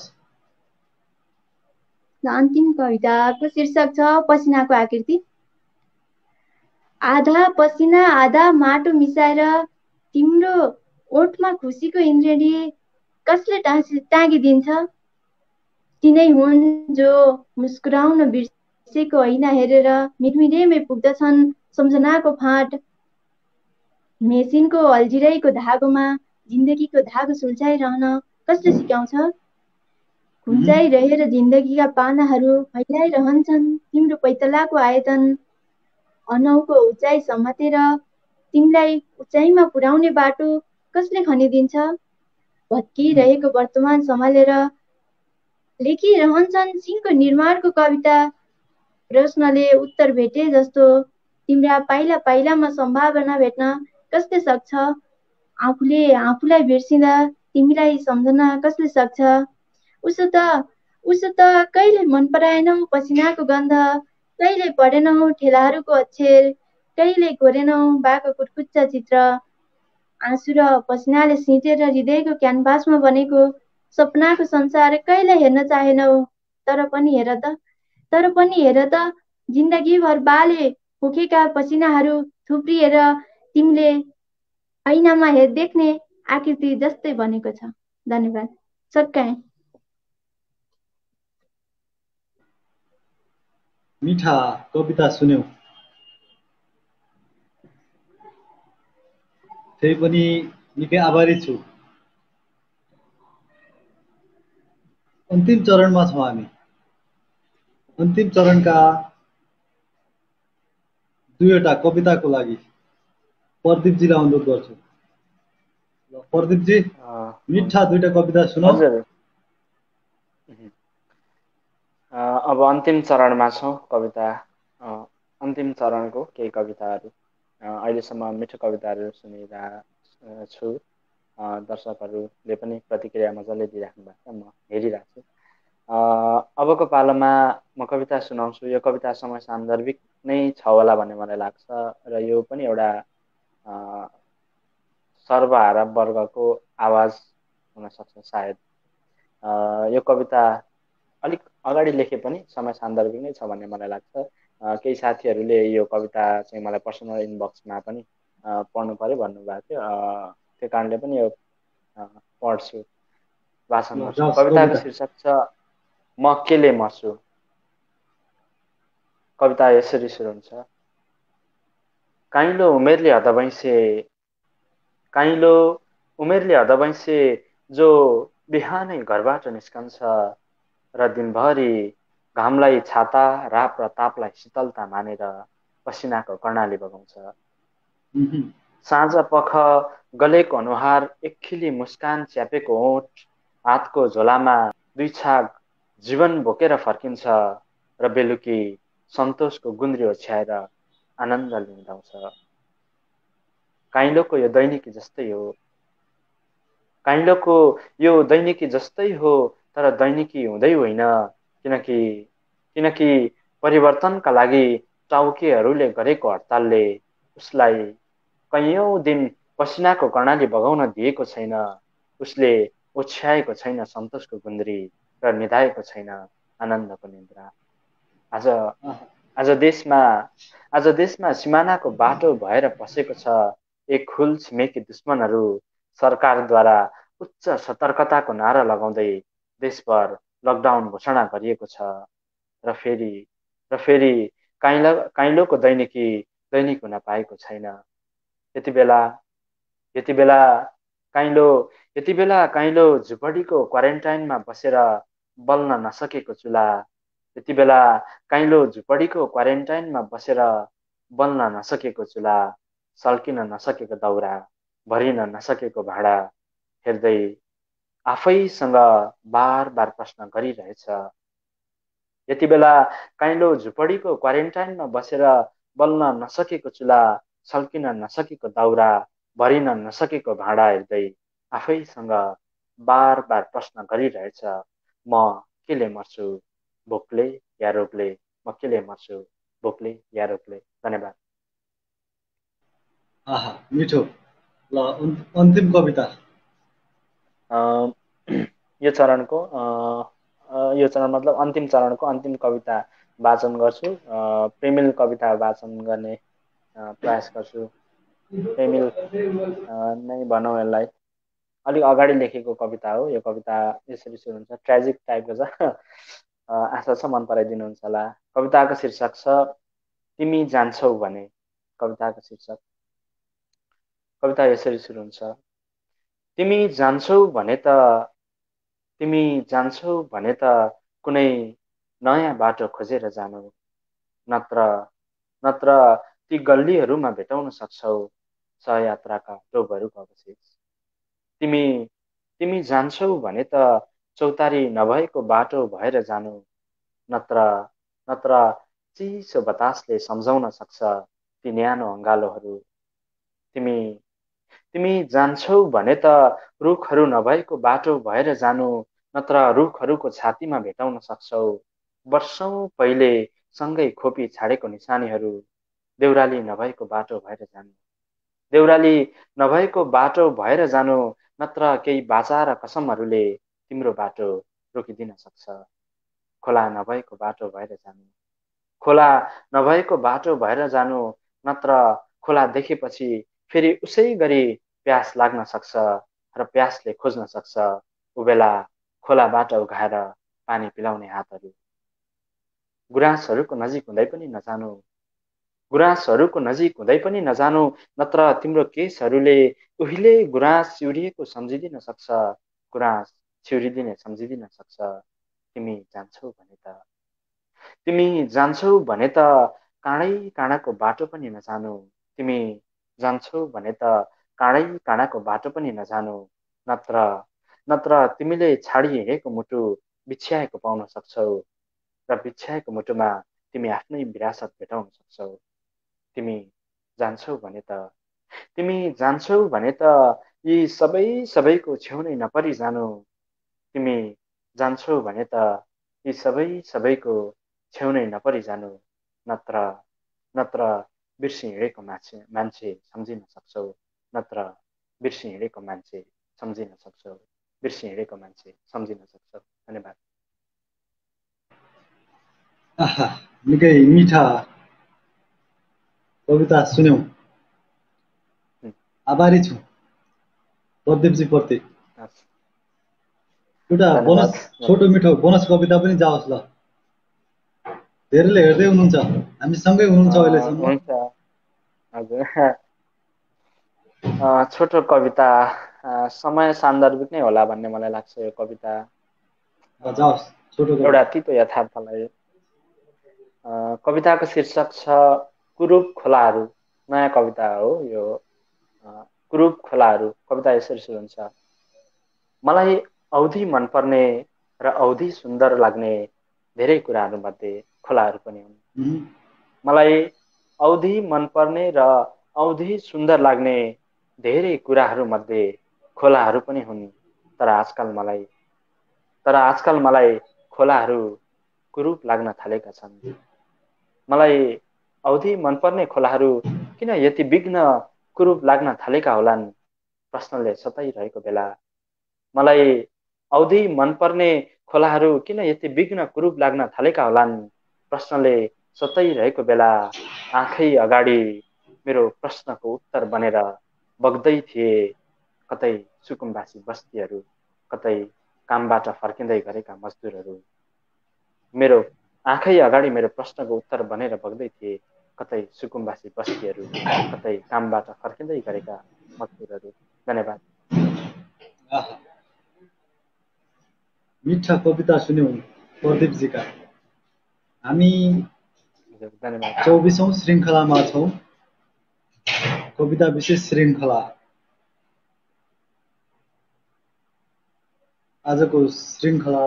[SPEAKER 4] अन्तिम कविताको शीर्षक छ पसिनाको आकृति। आधा पसिना आधा माटो मिसाएर तिम्रो ओठमा खुसीको इन्द्रेणी कसले टाँगिदिन्छ? तिनै हुन् जो मुस्कुराउन बिर्सेको ऐना हेरेर मिटमिटेमै पुग्दछन् सम्झनाको फाँट। मेसिनको अल्झिरहेको धागोमा जिन्दगीको धागो सुल्झाइरहन कसले सिकाउँछ? खुम्चाइरहेर जिन्दगीका पानाहरू फैलाइरहन्छन् तिम्रो पैतलाको आयतन। अनौको उचाइ समातेर तिमीलाई उचाइमा पुर्याउने बाटो कसले खनिदिन्छ? भत्किरहेको वर्तमान सम्हालेर लेखिरहन्छन् सिंहको निर्माणको कविता। प्रश्नले उत्तर भेटे जस्तो तिम्रा पाइला पाइलामा सम्भावना भेट्न कसले सक्छ? आफूले आफूलाई बिर्सिँदा तिमीलाई सम्झन कसले सक्छ? उसो त कहिले मन पराएनौ पसिनाको गन्ध, कहिले पढेनौ ठेलाहरूको अक्षर, कहिले कोरेनौ बाको कुटकुच्चा चित्र। आँसु र पसिनाले सिँचेर हृदयको क्यानभासमा बनेको सपनाको संसार कहिले हेर्न चाहेनौ। तर पनि हेर त जिन्दगीभर बाले पोखेका पसिनाहरू थुप्रिएर तिमीले ऐनामा देख्ने आकृति जस्तै बनेको छ। धन्यवाद, सकाएँ।
[SPEAKER 1] मिठा कविता सुन्यौ। फेरि पनि निकै आभारी छु। अन्तिम चरणमा छौँ हामी। अन्तिम चरणका दुईवटा कविताको लागि प्रदीपजीलाई अनुरोध गर्छु। ल प्रदीपजी, मिठा दुईटा कविता सुनाऊ।
[SPEAKER 2] हजुर, अब अन्तिम चरणमा छौँ। कविता अन्तिम चरणको केही कविताहरू अहिलेसम्म मिठो कविताहरू सुनिरहेको छु। दर्शकहरूले पनि प्रतिक्रिया मजाले दिइराख्नु भएको छ, म हेरिरहेको छु। अबको पालोमा म कविता सुनाउँछु। यो कविता समय सान्दर्भिक नै छ होला भन्ने मलाई लाग्छ र यो पनि एउटा सर्वहारा वर्गको आवाज हुनसक्छ सायद। यो कविता अलिक अगाडि लेखे पनि समय सान्दर्भिक नै छ भन्ने मलाई लाग्छ। केही साथीहरूले यो कविता चाहिँ मलाई पर्सनल इनबक्समा पनि पढ्नु पर्यो भन्नुभएको थियो। त्यो कारणले पनि यो पढ्छु, वाचन गर्छु। कविताको शीर्षक छ म केले मर्छु। कविता यसरी सुरु हुन्छ। काइँलो उमेरले हदवैँसे जो बिहानै घरबाट निस्कन्छ र दिनभरि घामलाई छाता, राप र तापलाई शीतलता मानेर पसिनाको कर्णाली बगाउँछ। साँझ पख गलेको अनुहार, एकखिली मुस्कान च्यापेको ओठ, हातको झोलामा दुई छाक जीवन बोकेर फर्किन्छ र बेलुकी सन्तोषको गुन्द्री ओछ्याएर आनन्द लिँदाउँछ। काइँलोको यो दैनिकी जस्तै हो, तर दैनिकी हुँदै होइन। किनकि परिवर्तनका लागि टाउकेहरूले गरेको हडतालले उसलाई कैयौँ दिन पसिनाको कर्णाली बगाउन दिएको छैन। उसले ओछ्याएको छैन सन्तोषको गुन्द्री र निधाएको छैन आनन्दको निद्रा। आज आज देशमा आज देशमा सिमानाको बाटो भएर पसेको छ एक खुल छिमेकी दुश्मनहरू। सरकारद्वारा उच्च सतर्कताको नारा लगाउँदै देशभर लकडाउन घोषणा गरिएको छ। र फेरि र फेरि काइलोको दैनिक हुन पाएको छैन। यति बेला यति बेला काइलो यति बेला काइलो झुपडीको क्वारेन्टाइनमा बसेर बल्न नसकेको चुला। यति बेला काइलो झुपडीको क्वारेन्टाइनमा बसेर बल्न नसकेको चुला, सल्किन नसकेको दाउरा, भरिन नसकेको भाँडा हेर्दै आफैसँग बार बार प्रश्न गरिरहेछ। यति बेला काइलो झुपडीको क्वारेन्टाइनमा बसेर बल्न नसकेको चुला, सल्किन नसकेको दाउरा, भरिन नसकेको भाँडा हेर्दै आफैसँग बार बार प्रश्न गरिरहेछ, म केले मर्छु, भोकले या रोगले? म केले मर्छु, भोकले या रोगले? धन्यवाद।
[SPEAKER 1] आहा, मिठो। ल अन्तिम कविता।
[SPEAKER 2] यो चरणको यो चरण मतलब अन्तिम चरणको अन्तिम कविता वाचन गर्छु। प्रेमिल कविता वाचन गर्ने प्रयास गर्छु। प्रेमिल नै भनौँ यसलाई। अलिक अगाडि लेखेको कविता हो यो कविता। यसरी सुरु हुन्छ, ट्रेजिक टाइपको छ। आशा छ मन पराइदिनुहुन्छ होला। कविताको शीर्षक छ तिमी जान्छौ भने। कविताको शीर्षक। कविता यसरी सुरु हुन्छ, तिमी जान्छौ भने त कुनै नयाँ बाटो खोजेर जानु, नत्र ती गल्लीहरूमा भेटाउन सक्छौ सहयात्राका लोभहरूको अवशेष। तिमी जान्छौ भने त चौतारी नभएको बाटो भएर जानु, नत्र चिसो बतासले सम्झाउन सक्छ ती न्यानो अँगालोहरू। तिमी जान्छौ भने त रुखहरू नभएको बाटो भएर जानु, नत्र रुखहरूको छातीमा भेटाउन सक्छौ वर्षौं पहिले सँगै खोपी छाडेको निशानीहरू। देउराली नभएको बाटो भएर जानु, देउराली नभएको बाटो भएर जानु, नत्र केही बाचा र कसमहरूले तिम्रो बाटो रोकिदिन सक्छ। खोला नभएको बाटो भएर जानु, खोला नभएको बाटो भएर जानु, नत्र खोला देखेपछि फेरि उसै गरी प्यास लाग्न सक्छ र प्यासले खोज्न सक्छ उबेला खोलाबाट उघाएर पानी पिलाउने हातहरू। गुराँसहरूको नजिक हुँदै पनि नजानु, गुराँसहरूको नजिक हुँदै पनि नजानु, नत्र तिम्रो केसहरूले उहिले गुराँस चिउरिएको सम्झिदिन सक्छ, गुराँस चिउरिदिने सम्झिदिन सक्छ। तिमी जान्छौ भने त, तिमी जान्छौ भने त काँडै काँडाको बाटो पनि नजानु, तिमी जान्छौ भने त काँडै काँडाको बाटो पनि नजानु, नत्र तिमीले छाडी हिँडेको मुटु बिछ्याएको पाउन सक्छौ र बिछ्याएको मुटुमा तिमी आफ्नै विरासत भेटाउन सक्छौ। तिमी जान्छौ भने त, तिमी जान्छौ भने त यी सबैको छेउ नै नपरि जानु, तिमी जान्छौ भने त यी सबैको छेउ नै नपरि जानु, नत्र बिर्सी हिँडेको मान्छे सम्झिन सक्छौ, नत्र बिर्सी हिँडेको मान्छे सम्झिन सक्छौ, बिर्सी हिँडेको मान्छे सम्झिन सक्छौ। धन्यवाद।
[SPEAKER 1] आहा, निकै मिठा कविता सुन्यौ। आभारी छु प्रदीपजी प्रति। एउटा बोनस, छोटो मिठो बोनस कविता पनि जाओस् ल। धेरैले हेर्दै हुनुहुन्छ, हामी सँगै हुनुहुन्छ अहिलेसम्म।
[SPEAKER 2] हुन्छ हजुर। छोटो कविता समय सान्दर्भिक नै होला भन्ने मलाई लाग्छ यो कविता।
[SPEAKER 1] जाओस् छोटो कविता।
[SPEAKER 2] एउटा तितो यथार्थलाई। कविताको शीर्षक छ कुरूप खोलाहरू। नयाँ कविता हो यो। कुरूप खोलाहरू। कविता यसरी सुरु हुन्छ, मलाई औधी मनपर्ने र औधी सुन्दर लाग्ने धेरै कुराहरू मध्ये खोलाहरू पनि हुन्। मलाई औधी मनपर्ने र औधी सुन्दर लाग्ने धेरै कुराहरू मध्ये खोलाहरू पनि हुन्। तर आजकल मलाई खोलाहरू कुरूप लाग्न थालेका छन्। मलाई औधी मनपर्ने खोलाहरू किन यति विघ्न कुरूप लाग्न थालेका होलान् प्रश्नले सताइरहेको बेला, मलाई औधी मनपर्ने खोलाहरू किन यति विघ्न कुरूप लाग्न थालेका होलान् प्रश्नले सताइरहेको बेला आँखै अगाडि मेरो प्रश्नको उत्तर बनेर बग्दै थिए कतै सुकुम्बासी बस्तीहरू, कतै कामबाट फर्किँदै गरेका मजदुरहरू। मेरो आँखै अगाडि मेरो प्रश्नको उत्तर बनेर बग्दै थिए कतै सुकुम्बासी बस्तीहरू, कतै कामबाट फर्किँदै गरेका मजदुरहरू। धन्यवाद।
[SPEAKER 1] मिठा कविता सुन्यौं प्रदीपजीका। हामी 24औं श्रृङ्खलामा छौँ, कविता विशेष श्रृङ्खला। आजको श्रृङ्खला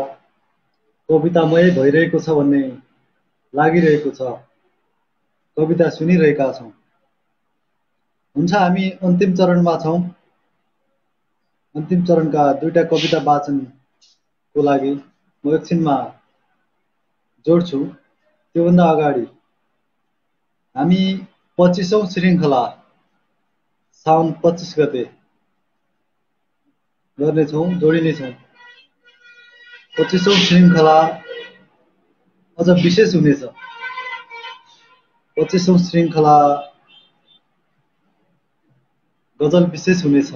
[SPEAKER 1] कवितामय भइरहेको छ भन्ने लागिरहेको छ। कविता सुनिरहेका छौँ। हुन्छ, हामी अन्तिम चरणमा छौँ। अन्तिम चरणका दुईटा कविता वाचनको लागि म एकछिनमा जोड्छु। त्योभन्दा अगाडि हामी 25औं श्रृङ्खला साउन 25 गते गर्नेछौँ, जोडिनेछौँ। 25औं श्रृङ्खला अझ विशेष हुनेछ। 25औं श्रृङ्खला गजल विशेष हुनेछ।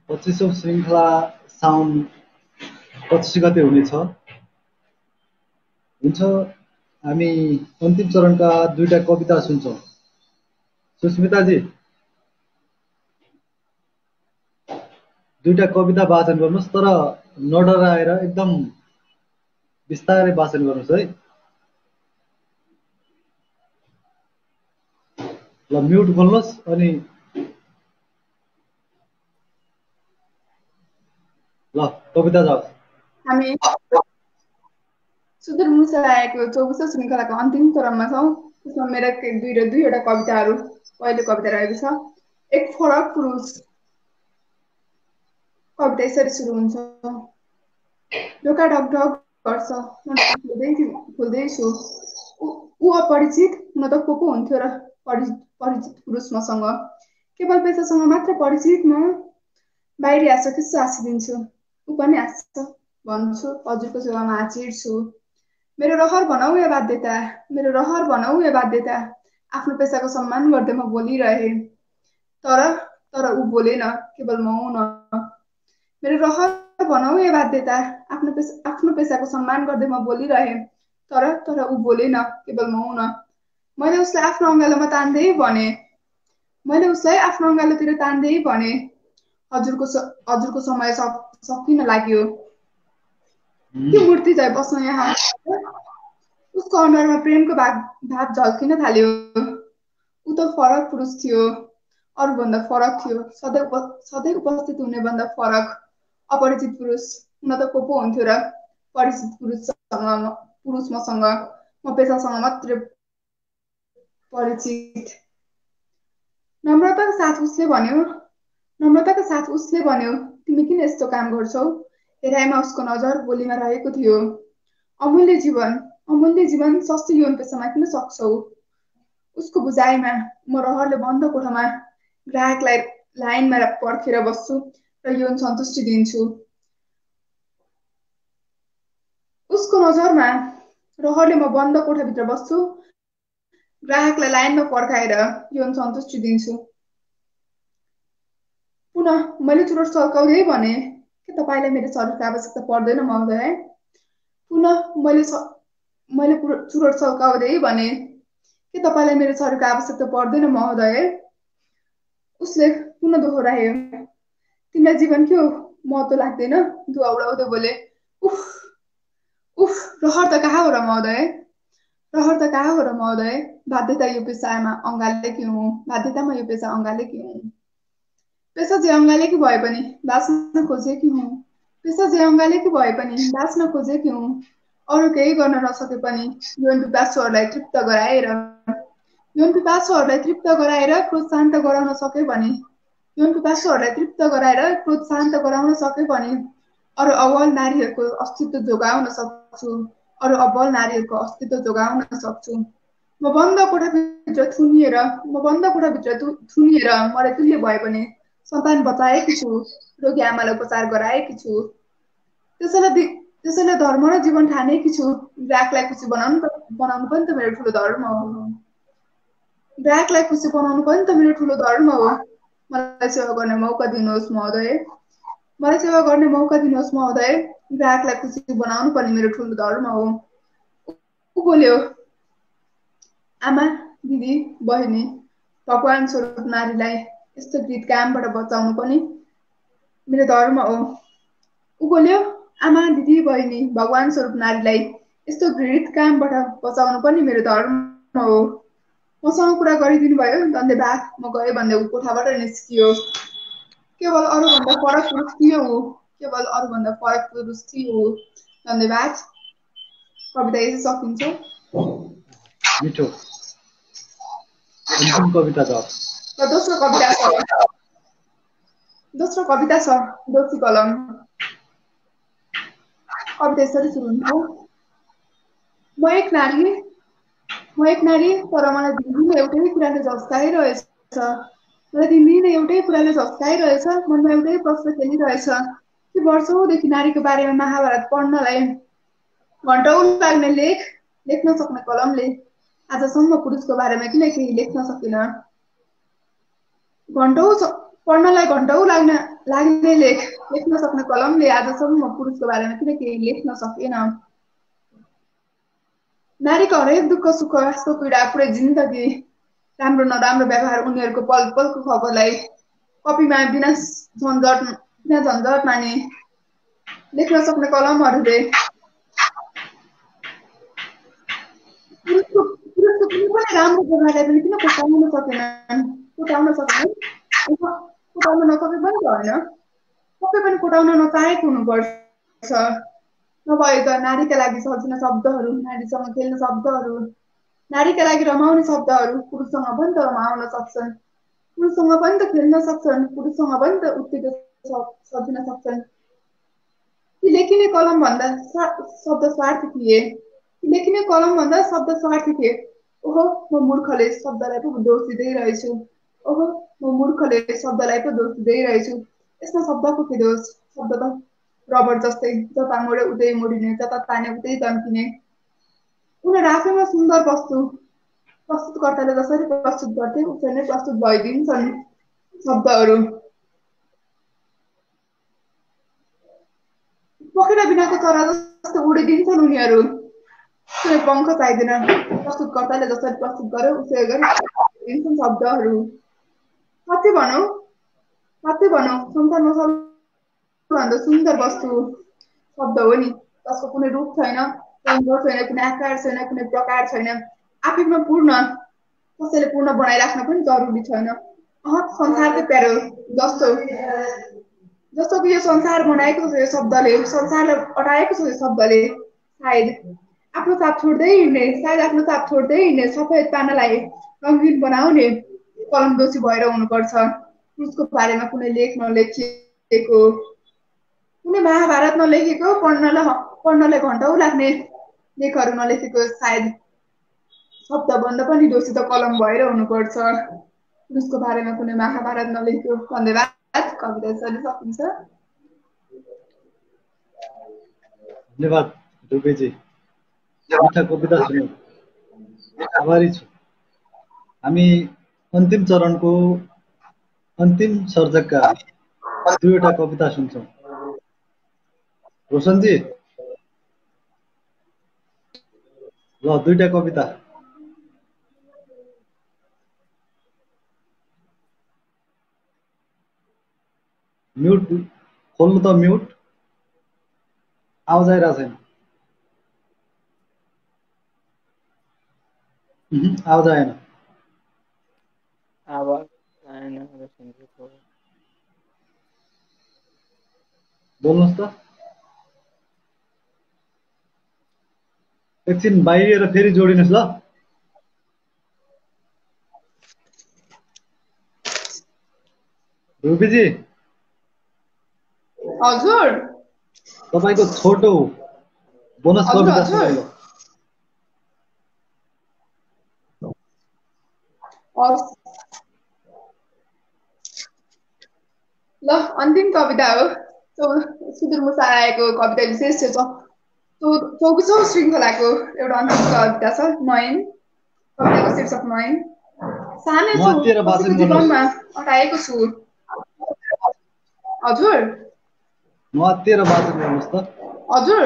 [SPEAKER 1] 25औं श्रृङ्खला साउन 25 गते हुनेछ। हुन्छ, हामी अन्तिम चरणका दुईटा कविता सुन्छौँ। सुस्मिताजी, दुईटा कविता वाचन गर्नुहोस्, तर नडराएर एकदम बिस्तारै वाचन गर्नुहोस् है। ल, म्युट खोल्नुहोस् अनि ल कविता जाओस्।
[SPEAKER 3] हामी सुदूर मुसा आएको 24औं श्रृङ्खलाको अन्तिम चरणमा छौँ। त्यसमा मेरा दुईवटा कविताहरू। पहिलो कविता रहेको छ, एक फरक पुरुष। कविता यसरी सुरु हुन्छ। ढोका ढकढक गर्छ, म खुल्दैछु। ऊ अपरिचित हुन त को पो हुन्थ्यो र परिचित पुरुष मसँग। केवल पेसासँग मात्र परिचित म। बाहिरी हाँस्छ किस्सो हाँसिदिन्छु, ऊ पनि हाँस्छ भन्छु, हजुरको सेवामा हाँचिड्छु। मेरो रहर भनौ या बाध्यता, मेरो रहर भनौ या बाध्यता, आफ्नो पेसाको सम्मान गर्दै म बोलिरहे। तर ऊ बोलेन, केवल मौन। मेरो रहर भनौ या बाध्यता, आफ्नो पेसाको सम्मान गर्दै म बोलिरहे। तर ऊ बोलेन, केवल मौन। मैले उसलाई आफ्नो अँगालोमा तान्दै भने, मैले उसलाई आफ्नो अँगालोतिर तान्दै भने, हजुरको समय सकिन लाग्यो। के मूर्ति झै बस्न यहाँ। उसको अनुहारमा प्रेमको भाव झल्किन थाल्यो। ऊ त फरक पुरुष थियो, अरूभन्दा फरक थियो, सधैँ उपस्थित हुने भन्दा फरक। अपरिचित पुरुष हुन त को पो हुन्थ्यो र परिचित पुरुष मसँग। म पेसासँग मात्र परिचित। नम्रताका साथ उसले भन्यो, तिमी किन यस्तो काम गर्छौ। हेराइमा उसको नजर बोलीमा रहेको थियो। अमूल्य जीवन सस्तो यौन पेसामा किन सक्छौ। उसको बुझाइमा म रहरले बन्द कोठामा ग्राहकलाई लाइनमा पर्खेर बस्छु र यौन सन्तुष्टि दिन्छु। उसको नजरमा रहरले म बन्द कोठाभित्र बस्छु, ग्राहकलाई लाइनमा पर्खाएर यौन सन्तुष्टि दिन्छु। पुनः मैले चुरोट सल्काउँदै भने, के तपाईँलाई मेरो शरीरको आवश्यकता पर्दैन महोदय। पुनः मैले चुरोट सल्काउँदै भने, के तपाईँलाई मेरो शरीरको आवश्यकता पर्दैन महोदय। उसले पुनः दोहोऱ्यायो, तिमीलाई जीवन के हो महत्त्व लाग्दैन। धुवा उडाउँदै बोले, उफ, रहर त कहाँ हो र महोदय, रहर त कहाँ हो र महोदय। बाध्यता यो पेसामा अँगाले के हुँ, बाध्यतामा यो पेसा अँगाले के हुँ। पेसा जे अँगाले कि भए पनि बाँच्न खोजेकी हुँ, पेसा जे अँगाले कि भए पनि बाँच्न खोजेकी हुँ। अरू केही गर्न नसके पनि यौन पिपासुहरूलाई तृप्त गराएर क्रोध शान्त गराउन सके भने, यौन पिपासुहरूलाई तृप्त गराएर क्रोध शान्त गराउन सके भने अरू अबल नारीहरूको अस्तित्व जोगाउन सक्छु, अरू अबल नारीहरूको अस्तित्व जोगाउन सक्छु। म बन्द कोठाभित्र थुनिएर मरे तुल्य भए पनि सन्तान बचाएकी छु, रोगी आमालाई उपचार गराएकी छु। त्यसैले धर्म र जीवन ठानेकी छु। ग्राहकलाई खुसी बनाउनु पनि त मेरो ठुलो धर्म हो। ग्राहकलाई खुसी बनाउनु पनि त मेरो ठुलो धर्म हो। मलाई सेवा गर्ने मौका दिनुहोस् महोदय। मलाई सेवा गर्ने मौका दिनुहोस् महोदय। ग्राहकलाई खुसी बनाउनु पनि मेरो ठुलो धर्म हो। ऊ बोल्यो, आमा, दिदी, बहिनी, भगवान स्वरूप नारीलाई यस्तो गीत कामबाट बचाउनु पनि मेरो धर्म हो। ऊ बोल्यो, आमा, दिदी, बहिनी, भगवान स्वरूप नारीलाई यस्तो घृणित कामबाट बचाउनु पनि मेरो धर्म हो। मसँग कुरा गरिदिनु भयो, धन्यवाद। म गएँ भन्दै ऊ कोठाबाट निस्कियो। केवल अरूभन्दा फरक पुरुष थियो ऊ। केवल अरूभन्दा फरक पुरुष थियो ऊ। धन्यवाद। कविता यसै सकिन्छ।
[SPEAKER 1] मिठो। अन्तिम कविता छ।
[SPEAKER 3] र दोस्रो कविता छ दोषी कलम। कविता यसरी सुरु हुन्छ। म एक नारी तर मलाई दिनदिन एउटै कुराले झस्काइरहेछ। मलाई दिनदिन एउटै कुराले झस्काइरहेछ। मनमा एउटै प्रश्न खेलिरहेछ कि वर्षौँदेखि नारीको बारेमा महाभारत पढ्नलाई घन्टौँ लाग्ने लेख्न सक्ने कलमले आजसम्म पुरुषको बारेमा किन केही लेख्न सकेन। पढ्नलाई घन्टौँ लाग्ने लेख्न सक्ने कलमले आजसम्म पुरुषको बारेमा किन केही लेख्न सकेन। नारीको हरेक दुःख सुख आशा पीडा पुरै जिन्दगी राम्रो नराम्रो व्यवहार उनीहरूको पल पलको खबरलाई कपीमा बिना झन्झट माने लेख्न सक्ने कलमहरूले पुरुषको कुनै पनि राम्रो व्यवहारलाई पनि किन कोटाउन सकेनन्। कोटाउन नसके पनि त होइन, सबै पनि कोटाउन नचाहेको हुनुपर्छ। नभए त नारीका लागि सजिने शब्दहरू, नारीसँग खेल्ने शब्दहरू, नारीका लागि रमाउने शब्दहरू पुरुषसँग पनि त रमाउन सक्छन्। पुरुषसँग पनि त खेल्न सक्छन्। पुरुषसँग पनि त उत्तिकै सजिन सक्छन्। ती लेखिने कलमभन्दा शब्द स्वार्थी थिए। लेखिने कलमभन्दा शब्द स्वार्थी थिए। ओहो, म मूर्खले शब्दलाई पो दोष दिँदै रहेछु। ओहो, म मूर्खले शब्दलाई पो दोष दिँदै रहेछु। यसमा शब्दको के दोष? शब्द त रबर जस्तै, जता मोडे उतै मोडिने, जता ताने उतै तन्किने। उनीहरू आफैमा सुन्दर वस्तु। प्रस्तुतकर्ताले जसरी प्रस्तुत गर्थे उसरी नै प्रस्तुत भइदिन्छन् शब्दहरू। पखेटा बिनाको चरा जस्तो उडिदिन्छन् उनीहरू। कुनै पङ्ख चाहिँदैन। प्रस्तुतकर्ताले जसरी प्रस्तुत गर्यो उसै गरी दिन्छन् शब्दहरू। साँच्चै भनौँ, संसारमा सबभन्दा सुन्दर वस्तु शब्द हो नि। जसको कुनै रूप छैन, रङ्ग छैन, कुनै आकार छैन, कुनै प्रकार छैन, आफैमा पूर्ण, कसैले पूर्ण बनाइराख्न पनि जरुरी छैन। संसारकै प्यारो जस्तो कि यो संसार बनाएको छ यो शब्दले, संसारलाई अटाएको छ यो शब्दले। सायद आफ्नो छाप छोड्दै हिँड्ने सफेद पानालाई रङ्गीन बनाउने कलम दोषी भएर हुनुपर्छ। पुरुषको बारेमा कुनै लेख नलेखिएको, कुनै महाभारत नलेखेको, पढ्नलाई घन्टौँ लाग्ने लेखहरू नलेखेको सायद शब्दबन्द पनि दोषी त कलम भएर हुनुपर्छ। पुरुषको बारेमा कुनै महाभारत नलेखेको। धन्यवाद। कविता यसरी सकिन्छ।
[SPEAKER 1] धन्यवाद दुबेजी। मिठा कविता सुन्यो, आभारी छु। हामी अन्तिम चरणको अन्तिम सर्जकका दुईवटा कविता सुन्छौँ। रोशनजी, ल दुईटा कविता। म्युट खोल्नु त म्युट, आवाज आइरहेको छैन। आवाज आएन। बोल्नुहोस् त। एकछिन बाहिर फेरि जोडिनुहोस् ल। रुबीजी,
[SPEAKER 3] हजुर,
[SPEAKER 1] तपाईँको छोटो बोनस कविता सुनाइलो।
[SPEAKER 3] ल अन्तिम कविता हो। सुदूरमुसा आएको कविता विशेष छ 24औं श्रृङ्खलाको एउटा अन्तिम कविता छ नयन। कविताको शीर्षक नयन। सानै छु,
[SPEAKER 1] नअत्तिएर
[SPEAKER 3] कसैको
[SPEAKER 1] वाचन गर्नुहोस्।
[SPEAKER 3] जीवनमा अटाएको छु। हजुर
[SPEAKER 1] नअत्तिएर वाचन गर्नुहोस् त।
[SPEAKER 3] हजुर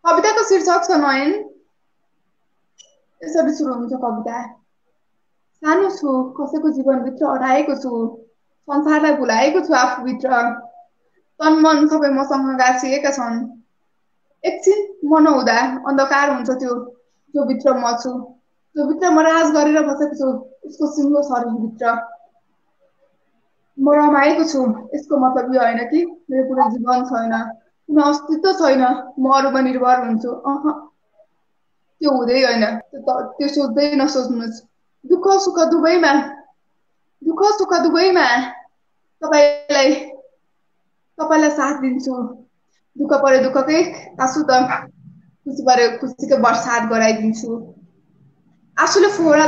[SPEAKER 3] कविताको शीर्षक छ नयन। यसरी सुरु हुन्छ कविता। सानो छु, कसैको जीवनभित्र अटाएको छु। संसारलाई भुलाएको छु आफूभित्र। तन मन सबै मसँग गाँसिएका छन्। एकछिन म नहुँदा अन्धकार हुन्छ त्यो जो भित्र म छु, जो भित्र म राज गरेर बसेको छु उसको सिङ्गो शरीरभित्र। म रमाएको छु, यसको मतलब यो होइन कि मेरो कुनै जीवन छैन, कुनै अस्तित्व छैन, म अरूमा निर्भर हुन्छु। त्यो हुँदै होइन, त्यो सोच्दै नसोच्नुहोस्। दुःख सुख दुवैमा तपाईँलाई साथ दिन्छु। दुःख परे दुःखकै आँसु त खुसी परे खुसीको बर्सात गराइदिन्छु। आँसुले फोहरा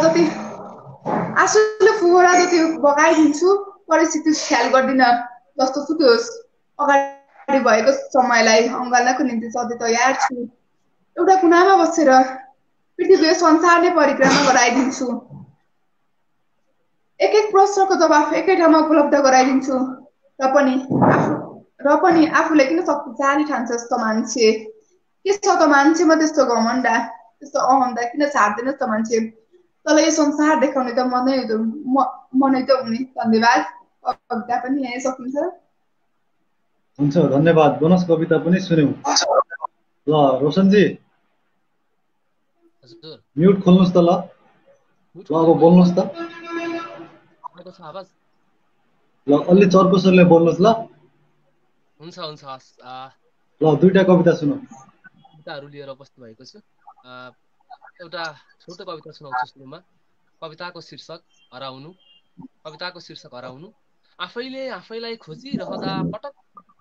[SPEAKER 3] जति बगाइदिन्छु। परिस्थिति ख्याल गर्दिन, जस्तो सुकै होस्। अगाडि भएको समयलाई अँगाल्नको निम्ति सधैँ तयार छु। एउटा कुनामा बसेर पृथ्वी संसार नै परिक्रमा गराइदिन्छु। एक एक प्रश्नको जवाफ एकै ठाउँमा उपलब्ध गराइदिन्छु। र पनि आफूले किन शक्तिशाली ठान्छ जस्तो मान्छे? के छ त मान्छेमा त्यस्तो घमण्डा, त्यस्तो अहम्दा किन छाड्दैनस् त मान्छे? तँलाई यो संसार देखाउने त म नै हुने। धन्यवाद। कविता पनि यहीँ सकिन्छ।
[SPEAKER 1] हुन्छ, धन्यवाद। बोनस कविता पनि सुन्यौँ। ल रोशनजी
[SPEAKER 5] हजुर
[SPEAKER 1] म्युट खोल्नुहोस् त। ल अब बोल्नुहोस् त।
[SPEAKER 5] आएको छ आवाज?
[SPEAKER 1] ल अलि चर्को स्वरले बोल्नुहोस् ल।
[SPEAKER 5] हुन्छ हुन्छ हस्।
[SPEAKER 1] ल दुईटा कविता सुनौ।
[SPEAKER 5] कविताहरू लिएर उपस्थित भएको छु। एउटा छोटो कविता सुनाउँछु सुरुमा। कविताको शीर्षक हराउनु। कविताको शीर्षक हराउनु। आफैले आफैलाई खोजिरहँदा पटक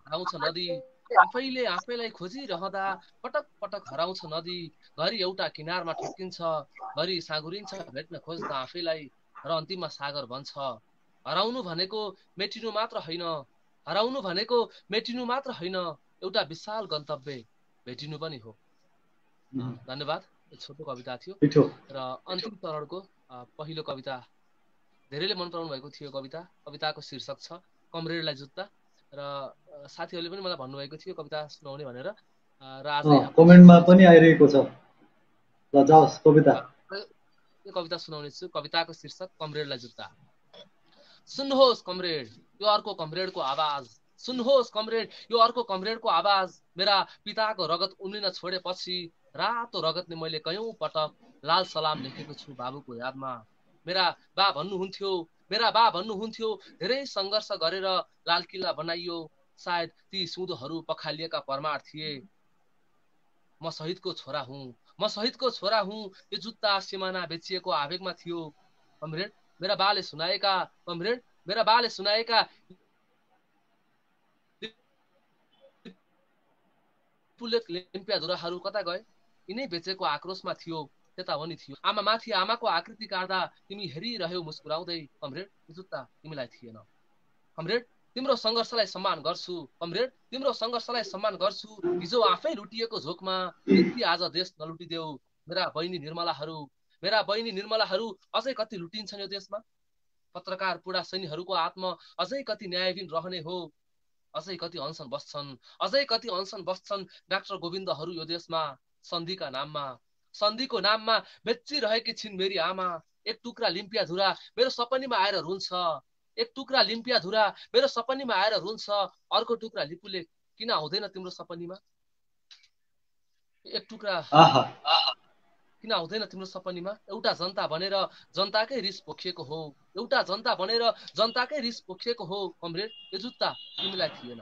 [SPEAKER 5] हराउँछ नदी। आफैले आफैलाई खोजिरहँदा पटक पटक हराउँछ नदी। घरि एउटा किनारमा ठोक्किन्छ, घरि साँघुरिन्छ भेट्न खोज्दा आफैलाई, र अन्तिममा सागर बन्छ। हराउनु भनेको मेटिनु मात्र होइन, हराउनु भनेको मेटिनु मात्र होइन, एउटा विशाल गन्तव्य भेटिनु पनि हो। धन्यवाद। छोटो कविता थियो र अन्तिम चरणको पहिलो कविता धेरैले मन पराउनु भएको थियो। कविताको शीर्षक छ कमरेडलाई जुत्ता। र साथीहरूले पनि मलाई भन्नुभएको थियो कविता सुनाउने भनेर, र आज यहाँ
[SPEAKER 1] कमेन्टमा पनि आइरहेको छ। ल जाओस् कविता।
[SPEAKER 5] यो कविता सुनाउने छु। कविताको शीर्षक कमरेडलाई जुत्ता। सुन्नुहोस् कमरेड, यो अर्को कमरेडको आवाज। सुन्नुहोस् कमरेड, यो अर्को कमरेडको आवाज। मेरा पिताको रगत उम्लिन छोडेपछि रातो रगतले मैले कयौं पटक लाल सलाम लेखेको छु बाबुको यादमा। मेरा बा भन्नुहुन्थ्यो धेरै सङ्घर्ष गरेर लाल किल्ला बनाइयो। सायद ती सुधहरू पखालिएका परमार थिए। म शहीदको छोरा हुँ। यो जुत्ता सिमाना बेचिएको आवेगमा थियो। कमरेड मेरा बाले सुनाएका लिम्पियाधुराहरू कता गए? यिनै बेचेको आक्रोशमा थियो। त्यता पनि थियो आमा माथि आमाको आकृति काट्दा तिमी हेरिरह्यौ मुस्कुराउँदै। कमरेड यो जुत्ता तिमीलाई थिएन। कमरेड तिम्रो सङ्घर्षलाई सम्मान गर्छु। हिजो आफै लुटिएको झोकमा निम्ति आज देश नलुटिदेऊ। मेरा बहिनी निर्मलाहरू अझै कति लुटिन्छन् यो देशमा। पत्रकार पुडा सैनिकहरूको आत्मा अझै कति न्यायविन रहने हो। अझै कति अनसन बस्छन् डाक्टर गोविन्दहरू यो देशमा। सन्धिको नाममा बेचिरहेकी छिन् मेरी आमा। एक टुक्रा लिम्पियाधुरा मेरो सपनीमा आएर रुन्छ। अर्को टुक्रा लिपुले किन आउँदैन तिम्रो सपनीमा? एक टुक्रा किन आउँदैन तिम्रो सपनीमा? एउटा जनता बनेर जनताकै रिस पोखिएको हो। कमरेड यो जुत्ता तिमीलाई थिएन।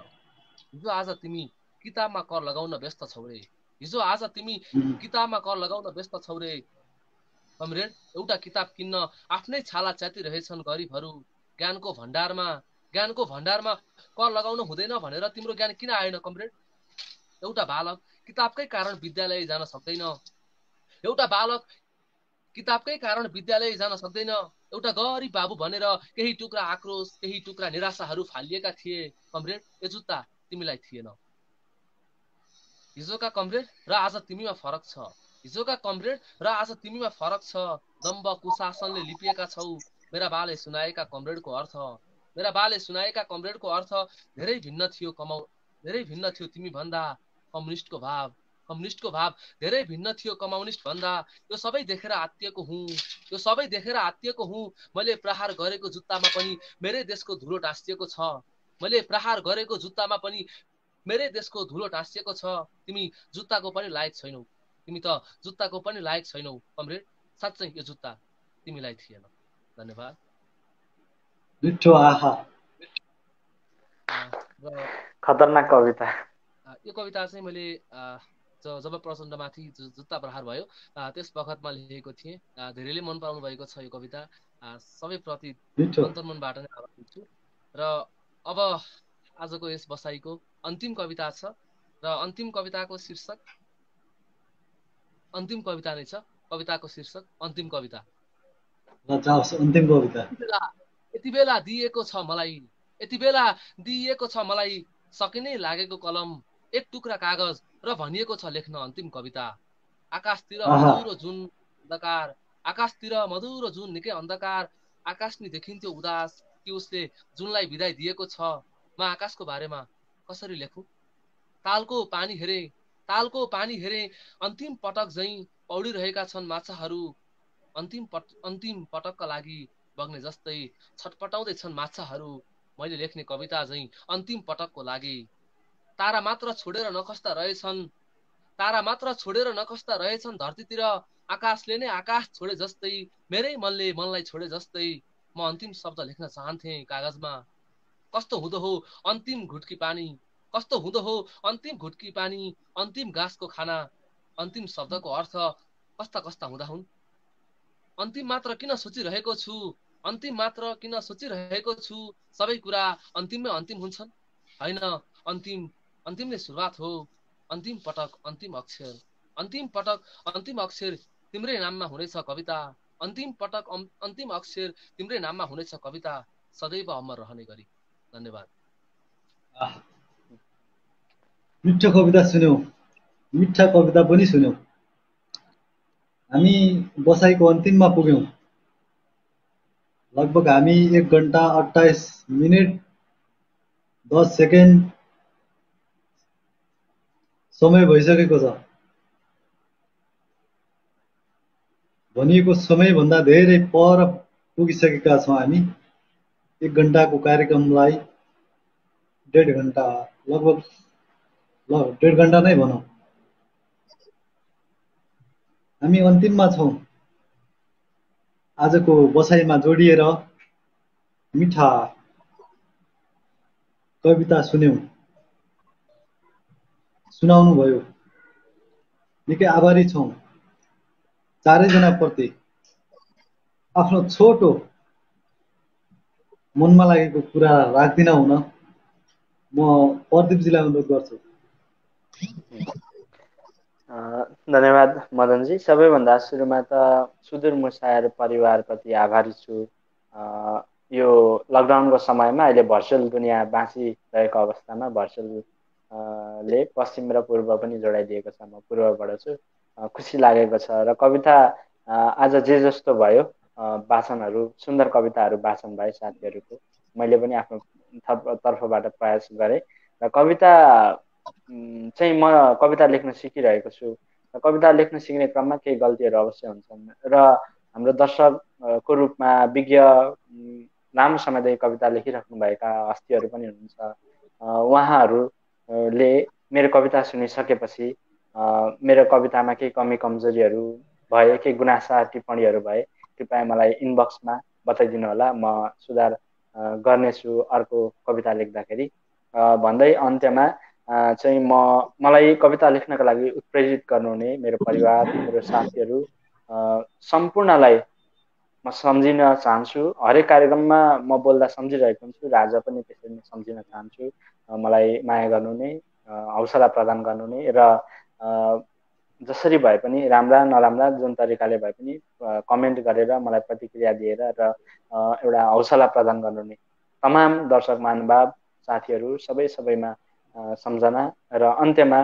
[SPEAKER 5] हिजो आज तिमी किताबमा कर लगाउन व्यस्त छौ रे। कमरेड एउटा किताब किन्न आफ्नै छाला च्यातिरहेछन् गरिबहरू। ज्ञानको भण्डारमा कर लगाउनु हुँदैन भनेर तिम्रो ज्ञान किन आएन कमरेड? एउटा बालक किताबकै कारण विद्यालय जान सक्दैन। एउटा गरिब बाबु भनेर केही टुक्रा आक्रोश केही टुक्रा निराशाहरू फालिएका थिए कमरेड। यो जुत्ता तिमीलाई थिएन। हिजोका कमरेड र आज तिमीमा फरक छ। हिजोका कमरेड र आज तिमीमा फरक छ। दम्ब कुशासनले लिपिएका छौ मेरा बाले सुनाएका कमरेडको अर्थ। मेरा बाले सुनाएका कमरेडको अर्थ धेरै भिन्न थियो धेरै भिन्न थियो तिमी भन्दा कम्युनिस्टको भाव। कम्युनिस्टको भाव धेरै भिन्न थियो कम्युनिस्ट भन्दा। यो सबै देखेर आत्तिएको हुँ। यो सबै देखेर आत्तिएको हुँ। मैले प्रहार गरेको जुत्तामा पनि मेरै देशको धुलो टाँसिएको छ। मैले प्रहार गरेको जुत्तामा पनि मेरै देशको धुलो टाँसिएको छ। तिमी जुत्ताको पनि लायक छैनौ। तिमी त जुत्ताको पनि लायक छैनौ कमरेड। साँच्चै यो जुत्ता तिमीलाई थिएन। धन्यवाद।
[SPEAKER 1] मिठो आहा।
[SPEAKER 5] र
[SPEAKER 2] खतरनाक कविता।
[SPEAKER 5] यो कविता चाहिँ मैले जब प्रचण्डमाथि जुत्ता प्रहार भयो त्यस बखतमा लेखेको थिएँ। धेरैले मन पराउनु भएको छ यो कविता। सबैप्रति अन्तर्मनबाट नै आभार दिन्छु। र अब आजको यस बसाइको अन्तिम कविता छ र अन्तिम कविताको शीर्षक अन्तिम कविता नै छ। कविताको शीर्षक अन्तिम कविता।
[SPEAKER 1] अन्तिम कविता।
[SPEAKER 5] यति बेला दिएको छ मलाई, यति बेला दिएको छ मलाई सकिनै लागेको कलम, एक टुक्रा कागज र भनिएको छ लेख्न अन्तिम कविता। आकाशतिर मधुरो जुन अन्धकार, आकाशतिर मधुरो जुन निकै अन्धकार, आकाश नि देखिन्थ्यो उदास कि उसले जुनलाई बिदाई दिएको छ। म आकाशको बारेमा कसरी लेखु? तालको पानी हेरे अन्तिम पटक झैं पौडिरहेका छन् माछाहरू। अन्तिम पटकका लागि बग्ने जस्तै छटपटाउँदै छन् माछाहरू। मैले लेख्ने कविता झैं अन्तिम पटकको लागि। तारा मात्र छोडेर नखस्दा रहेछन्, तारा मात्र छोडेर नखस्दा रहेछन् धरतीतिर। आकाशले नै आकाश छोडे जस्तै, मेरै मनले मनलाई छोडे जस्तै। म अन्तिम शब्द लेख्न चाहन्थे कागजमा। कस्तो हुँदो हो अन्तिम घुटकी पानी, कस्तो हुँदो हो अन्तिम घुटकी पानी, अन्तिम घाँसको खाना। अन्तिम शब्दको अर्थ कस्ता कस्ता हुँदा हुन्। अन्तिम मात्र किन सोचिरहेको छु, अन्तिम मात्र किन सोचिरहेको छु। सबै कुरा अन्तिममै अन्तिम हुन्छन्। होइन, अन्तिम नै सुरुवात हो। अन्तिम पटक अन्तिम अक्षर, अन्तिम पटक अन्तिम अक्षर तिम्रै नाममा हुनेछ कविता। अन्तिम पटक अन्तिम अक्षर तिम्रै नाममा हुनेछ कविता, सदैव अमर रहने गरी। धन्यवाद।
[SPEAKER 1] मिठो कविता सुन्यौ, मिठा कविता पनि सुन्यौ। हामी बसाइको अन्तिममा पुग्यौं। लगभग हामी 1 घण्टा 28 मिनेट 10 सेकेन्ड समय भइसकेको छ। भनिएको समयभन्दा धेरै पर पुगिसकेका छौँ हामी। 1 घण्टाको कार्यक्रमलाई 1.5 घण्टा लगभग 1.5 घण्टा नै भनौँ। हामी अन्तिममा छौँ। आजको बसाइमा जोडिएर मिठा कविता सुन्यौं, सुनाउनु भयो। निकै आभारी छौँ चारैजना प्रति। आफ्नो छोटो मनमा लागेको कुरा राख्दिन हुन म प्रदीपजीलाई अनुरोध गर्छु।
[SPEAKER 2] धन्यवाद मदनजी। सबैभन्दा सुरुमा त सुदूर मुसाएर परिवारप्रति आभारी छु। यो लकडाउनको समयमा अहिले भर्चुअल दुनियाँ बाँचिरहेको अवस्थामा भर्चुअल ले पश्चिम र पूर्व पनि जोडाइदिएको छ। म पूर्वबाट छु, खुसी लागेको छ। र कविता आज जे जस्तो भयो, वाचनहरू सुन्दर कविताहरू वाचन भए साथीहरूको। मैले पनि आफ्नो तर्फबाट प्रयास गरेँ र कविता चाहिँ म कविता लेख्न सिकिरहेको छु। कविता लेख्न सिक्ने क्रममा केही गल्तीहरू अवश्य हुन्छन् र हाम्रो दर्शकको रूपमा विज्ञ लामो समयदेखि कविता लेखिराख्नुभएका हस्तीहरू पनि हुनुहुन्छ। उहाँहरूले मेरो कविता सुनिसकेपछि मेरो कवितामा केही कमी कमजोरीहरू भए, केही गुनासा टिप्पणीहरू भए कृपया मलाई इनबक्समा बताइदिनु होला। म सुधार गर्नेछु अर्को कविता लेख्दाखेरि। भन्दै अन्त्यमा चाहिँ मलाई कविता लेख्नका लागि उत्प्रेरित गर्नुहुने मेरो परिवार, मेरो साथीहरू सम्पूर्णलाई म सम्झिन चाहन्छु। हरेक कार्यक्रममा म बोल्दा सम्झिरहेको हुन्छु र आज पनि त्यसरी नै सम्झिन चाहन्छु। मलाई माया गर्नुहुने, हौसला प्रदान गर्नुहुने र जसरी भए पनि राम्रा नराम्रा जुन तरिकाले भए पनि कमेन्ट गरेर मलाई प्रतिक्रिया दिएर र एउटा हौसला प्रदान गर्नुहुने तमाम दर्शक महानुभाव साथीहरू सबैमा सम्झना र अन्त्यमा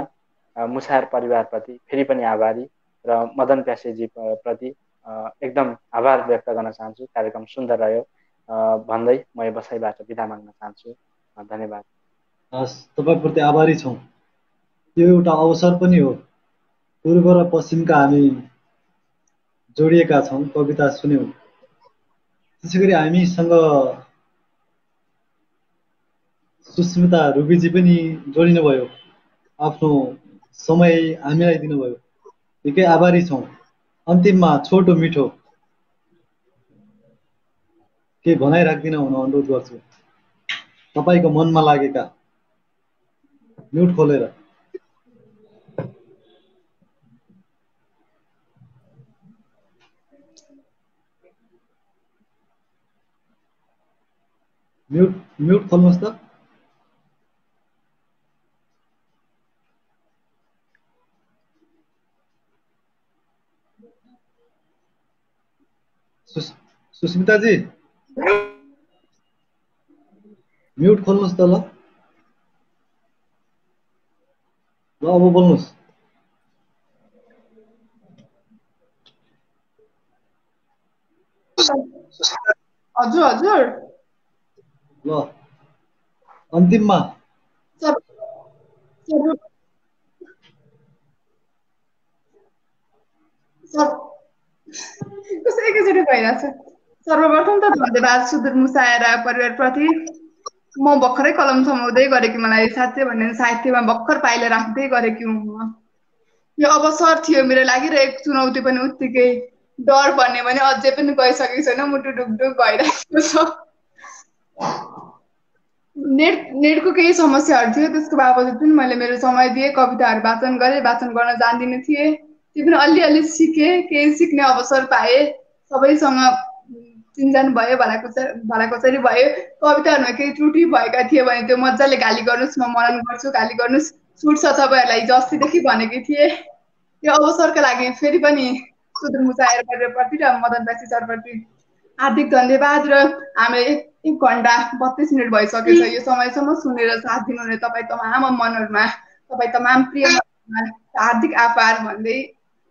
[SPEAKER 2] मुसार परिवारप्रति फेरि पनि आभारी र मदन प्यासेजी प्रति एकदम आभार व्यक्त गर्न चाहन्छु। कार्यक्रम सुन्दर रह्यो भन्दै म यो बसाइबाट बिदा माग्न चाहन्छु। धन्यवाद।
[SPEAKER 1] हस्, तपाईँप्रति आभारी छौँ। यो एउटा अवसर पनि हो। पूर्व र पश्चिमका हामी जोडिएका छौँ, कविता सुन्यौँ। त्यसै गरी हामीसँग सुस्मिता रुबीजी पनि जोडिनुभयो, आफ्नो समय हामीलाई दिनुभयो। निकै आभारी छौँ। अन्तिममा छोटो मिठो केही भनाइ राख्दिन हुन अनुरोध गर्छु। तपाईँको मनमा लागेका, म्युट खोलेर। म्युट खोल्नुहोस् त। सुस्मिताजी म्युट खोल्नुहोस् त ल। अब बोल्नुहोस्।
[SPEAKER 3] हजुर
[SPEAKER 1] ल अन्तिममा
[SPEAKER 3] एकैचोटि भइरहेछ। सर्वप्रथम त धन्यवाद सुदूर मुसाएर परिवारप्रति। म भर्खरै कलम थमाउँदै गरेकी, मलाई साँच्चै भने साहित्यमा भर्खर पाइला राख्दै गरेकी हुँ म। यो अवसर थियो मेरो लागि र एक चुनौती पनि उत्तिकै। डर भन्ने भने अझै पनि गइसकेको छैन, मुटु ढुकढुक भइरहेको छ। नेटको केही समस्याहरू थियो, त्यसको बावजुद पनि मैले मेरो समय दिएँ, कविताहरू वाचन गरेँ। वाचन गर्न जान्दिनँ थिएँ, त्यो पनि अलिअलि सिकेँ, केही सिक्ने अवसर पाएँ। सबैसँग चिन्जान भयो, भलाकुसारी भयो। कविताहरूमा केही त्रुटि भएका थिए भने त्यो मजाले गाली गर्नुहोस्, म मनन गर्छु, गाली गर्नुहोस्, छुट्छ तपाईँहरूलाई। हिजो अस्तिदेखि भनेकी थिएँ। यो अवसरका लागि फेरि पनि सुदूर मुसाएर परिवारप्रति र मदन प्यासी सरप्रति हार्दिक धन्यवाद। र हामीले 1 घन्टा 32 मिनट भइसकेछ। यो समयसम्म सुनेर साथ दिनुहुने तपाईँ तमाम मनहरूमा, तपाईँ तमाम प्रिय हार्दिक आभार भन्दै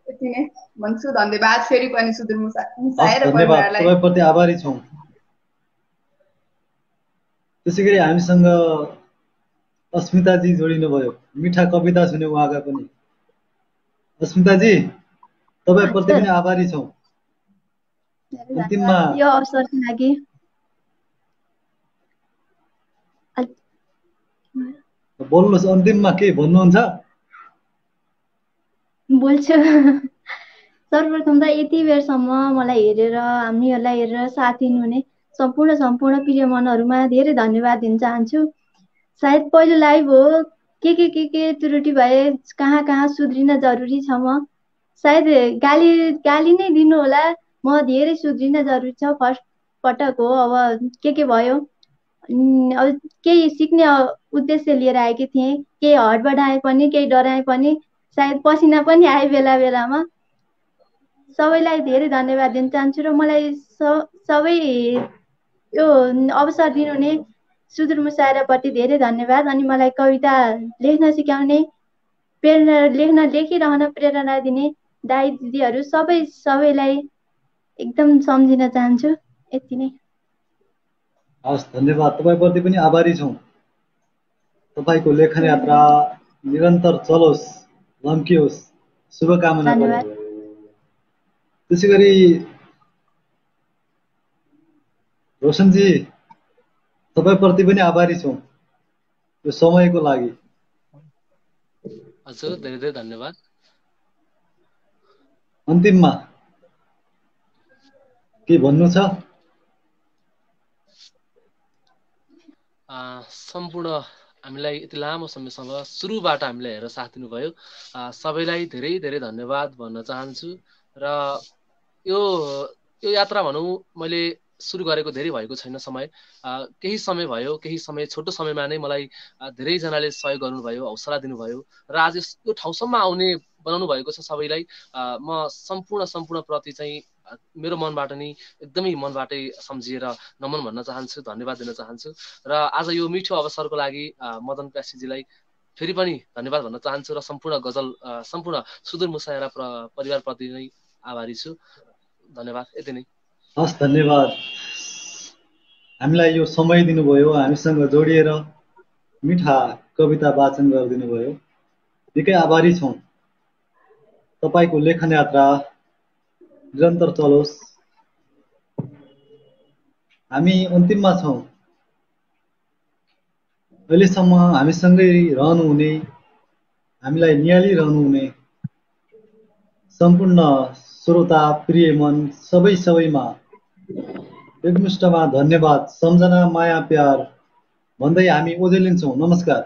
[SPEAKER 3] यति नै भन्छु। धन्यवाद फेरि पनि सुदूर मुसाएर परिवारलाई।
[SPEAKER 1] तपाईँप्रति आभारी छौँ। त्यसै गरी हामीसँग अस्मिताजी जोडिनुभयो। मिठा कविता सुन्यौँ उहाँका पनि। अस्मिताजी तपाईँप्रति पनि आभारी छौँ। अन्तिममा
[SPEAKER 4] यो अवसरको लागि
[SPEAKER 1] बोल्नुहोस्। अन्तिममा के भन्नुहुन्छ?
[SPEAKER 4] बोल्छु। सर्वप्रथम त यति बेरसम्म मलाई हेरेर, हामीहरूलाई हेरेर साथ दिनुहुने सम्पूर्ण प्रिय मनहरूमा धेरै धन्यवाद दिन चाहन्छु। सायद पहिलो लाइभ हो, के त्रुटि भए, कहाँ सुध्रिन जरुरी छ। म सायद गाली नै दिनु होला, म धेरै सुध्रिन जरुरी छ। फर्स्ट पटक हो, अब के भयो, अब केही सिक्ने उद्देश्य लिएर आएकी थिएँ। केही हडबडाए पनि, केही डराए पनि, सायद पसिना पनि आए बेला बेलामा। सबैलाई धेरै धन्यवाद दिन चाहन्छु र मलाई सबै यो अवसर दिनुहुने सुदूर मुसाएरप्रति धेरै धन्यवाद। अनि मलाई कविता लेख्न सिकाउने, लेखिरहन प्रेरणा दिने दाइ दिदीहरू सबैलाई एकदम सम्झिन चाहन्छु। यति नै।
[SPEAKER 1] हस्, धन्यवाद। तपाईँप्रति पनि आभारी छौँ। तपाईँको लेखन यात्रा निरन्तर चलोस्, लम्कियोस्, शुभकामना गरौँ। त्यसै गरी रोशनजी तपाईँप्रति पनि आभारी छौँ यो समयको लागि।
[SPEAKER 5] हजुर, धेरै धेरै धन्यवाद।
[SPEAKER 1] अन्तिममा के भन्नु छ?
[SPEAKER 5] सम्पूर्ण हामीलाई यति लामो समयसम्म सुरुबाट हामीलाई हेरेर साथ दिनुभयो, सबैलाई धेरै धेरै धन्यवाद भन्न चाहन्छु। र यो यात्रा भनौँ मैले सुरु गरेको धेरै भएको छैन समय, केही समय भयो, केही समय छोटो समयमा नै मलाई धेरैजनाले सहयोग गर्नुभयो, हौसला दिनुभयो र आज यो ठाउँसम्म आउने बनाउनु भएको छ सबैलाई म सम्पूर्ण प्रति चाहिँ मेरो मनबाट नै एकदमै मनबाटै सम्झिएर नमन भन्न चाहन्छु, धन्यवाद दिन चाहन्छु। र आज यो मिठो अवसरको लागि मदन प्यासीजीलाई फेरि पनि धन्यवाद भन्न चाहन्छु र सम्पूर्ण गजल सम्पूर्ण सुदूर मुसायरा परिवारप्रति नै आभारी छु। धन्यवाद, यति नै।
[SPEAKER 1] हस्, धन्यवाद। हामीलाई यो समय दिनुभयो, हामीसँग जोडिएर मिठा कविता वाचन गरिदिनु भयो, निकै आभारी छौँ। तपाईको लेखन यात्रा निरन्तर चलोस्। हामी अन्तिममा छौँ। अहिलेसम्म हामीसँगै रहनुहुने, हामीलाई निहालिरहनुहुने सम्पूर्ण श्रोता प्रिय मन सबैमा एकमुष्टमा धन्यवाद, सम्झना, माया, प्यार भन्दै हामी ओझेलिन्छौँ। नमस्कार।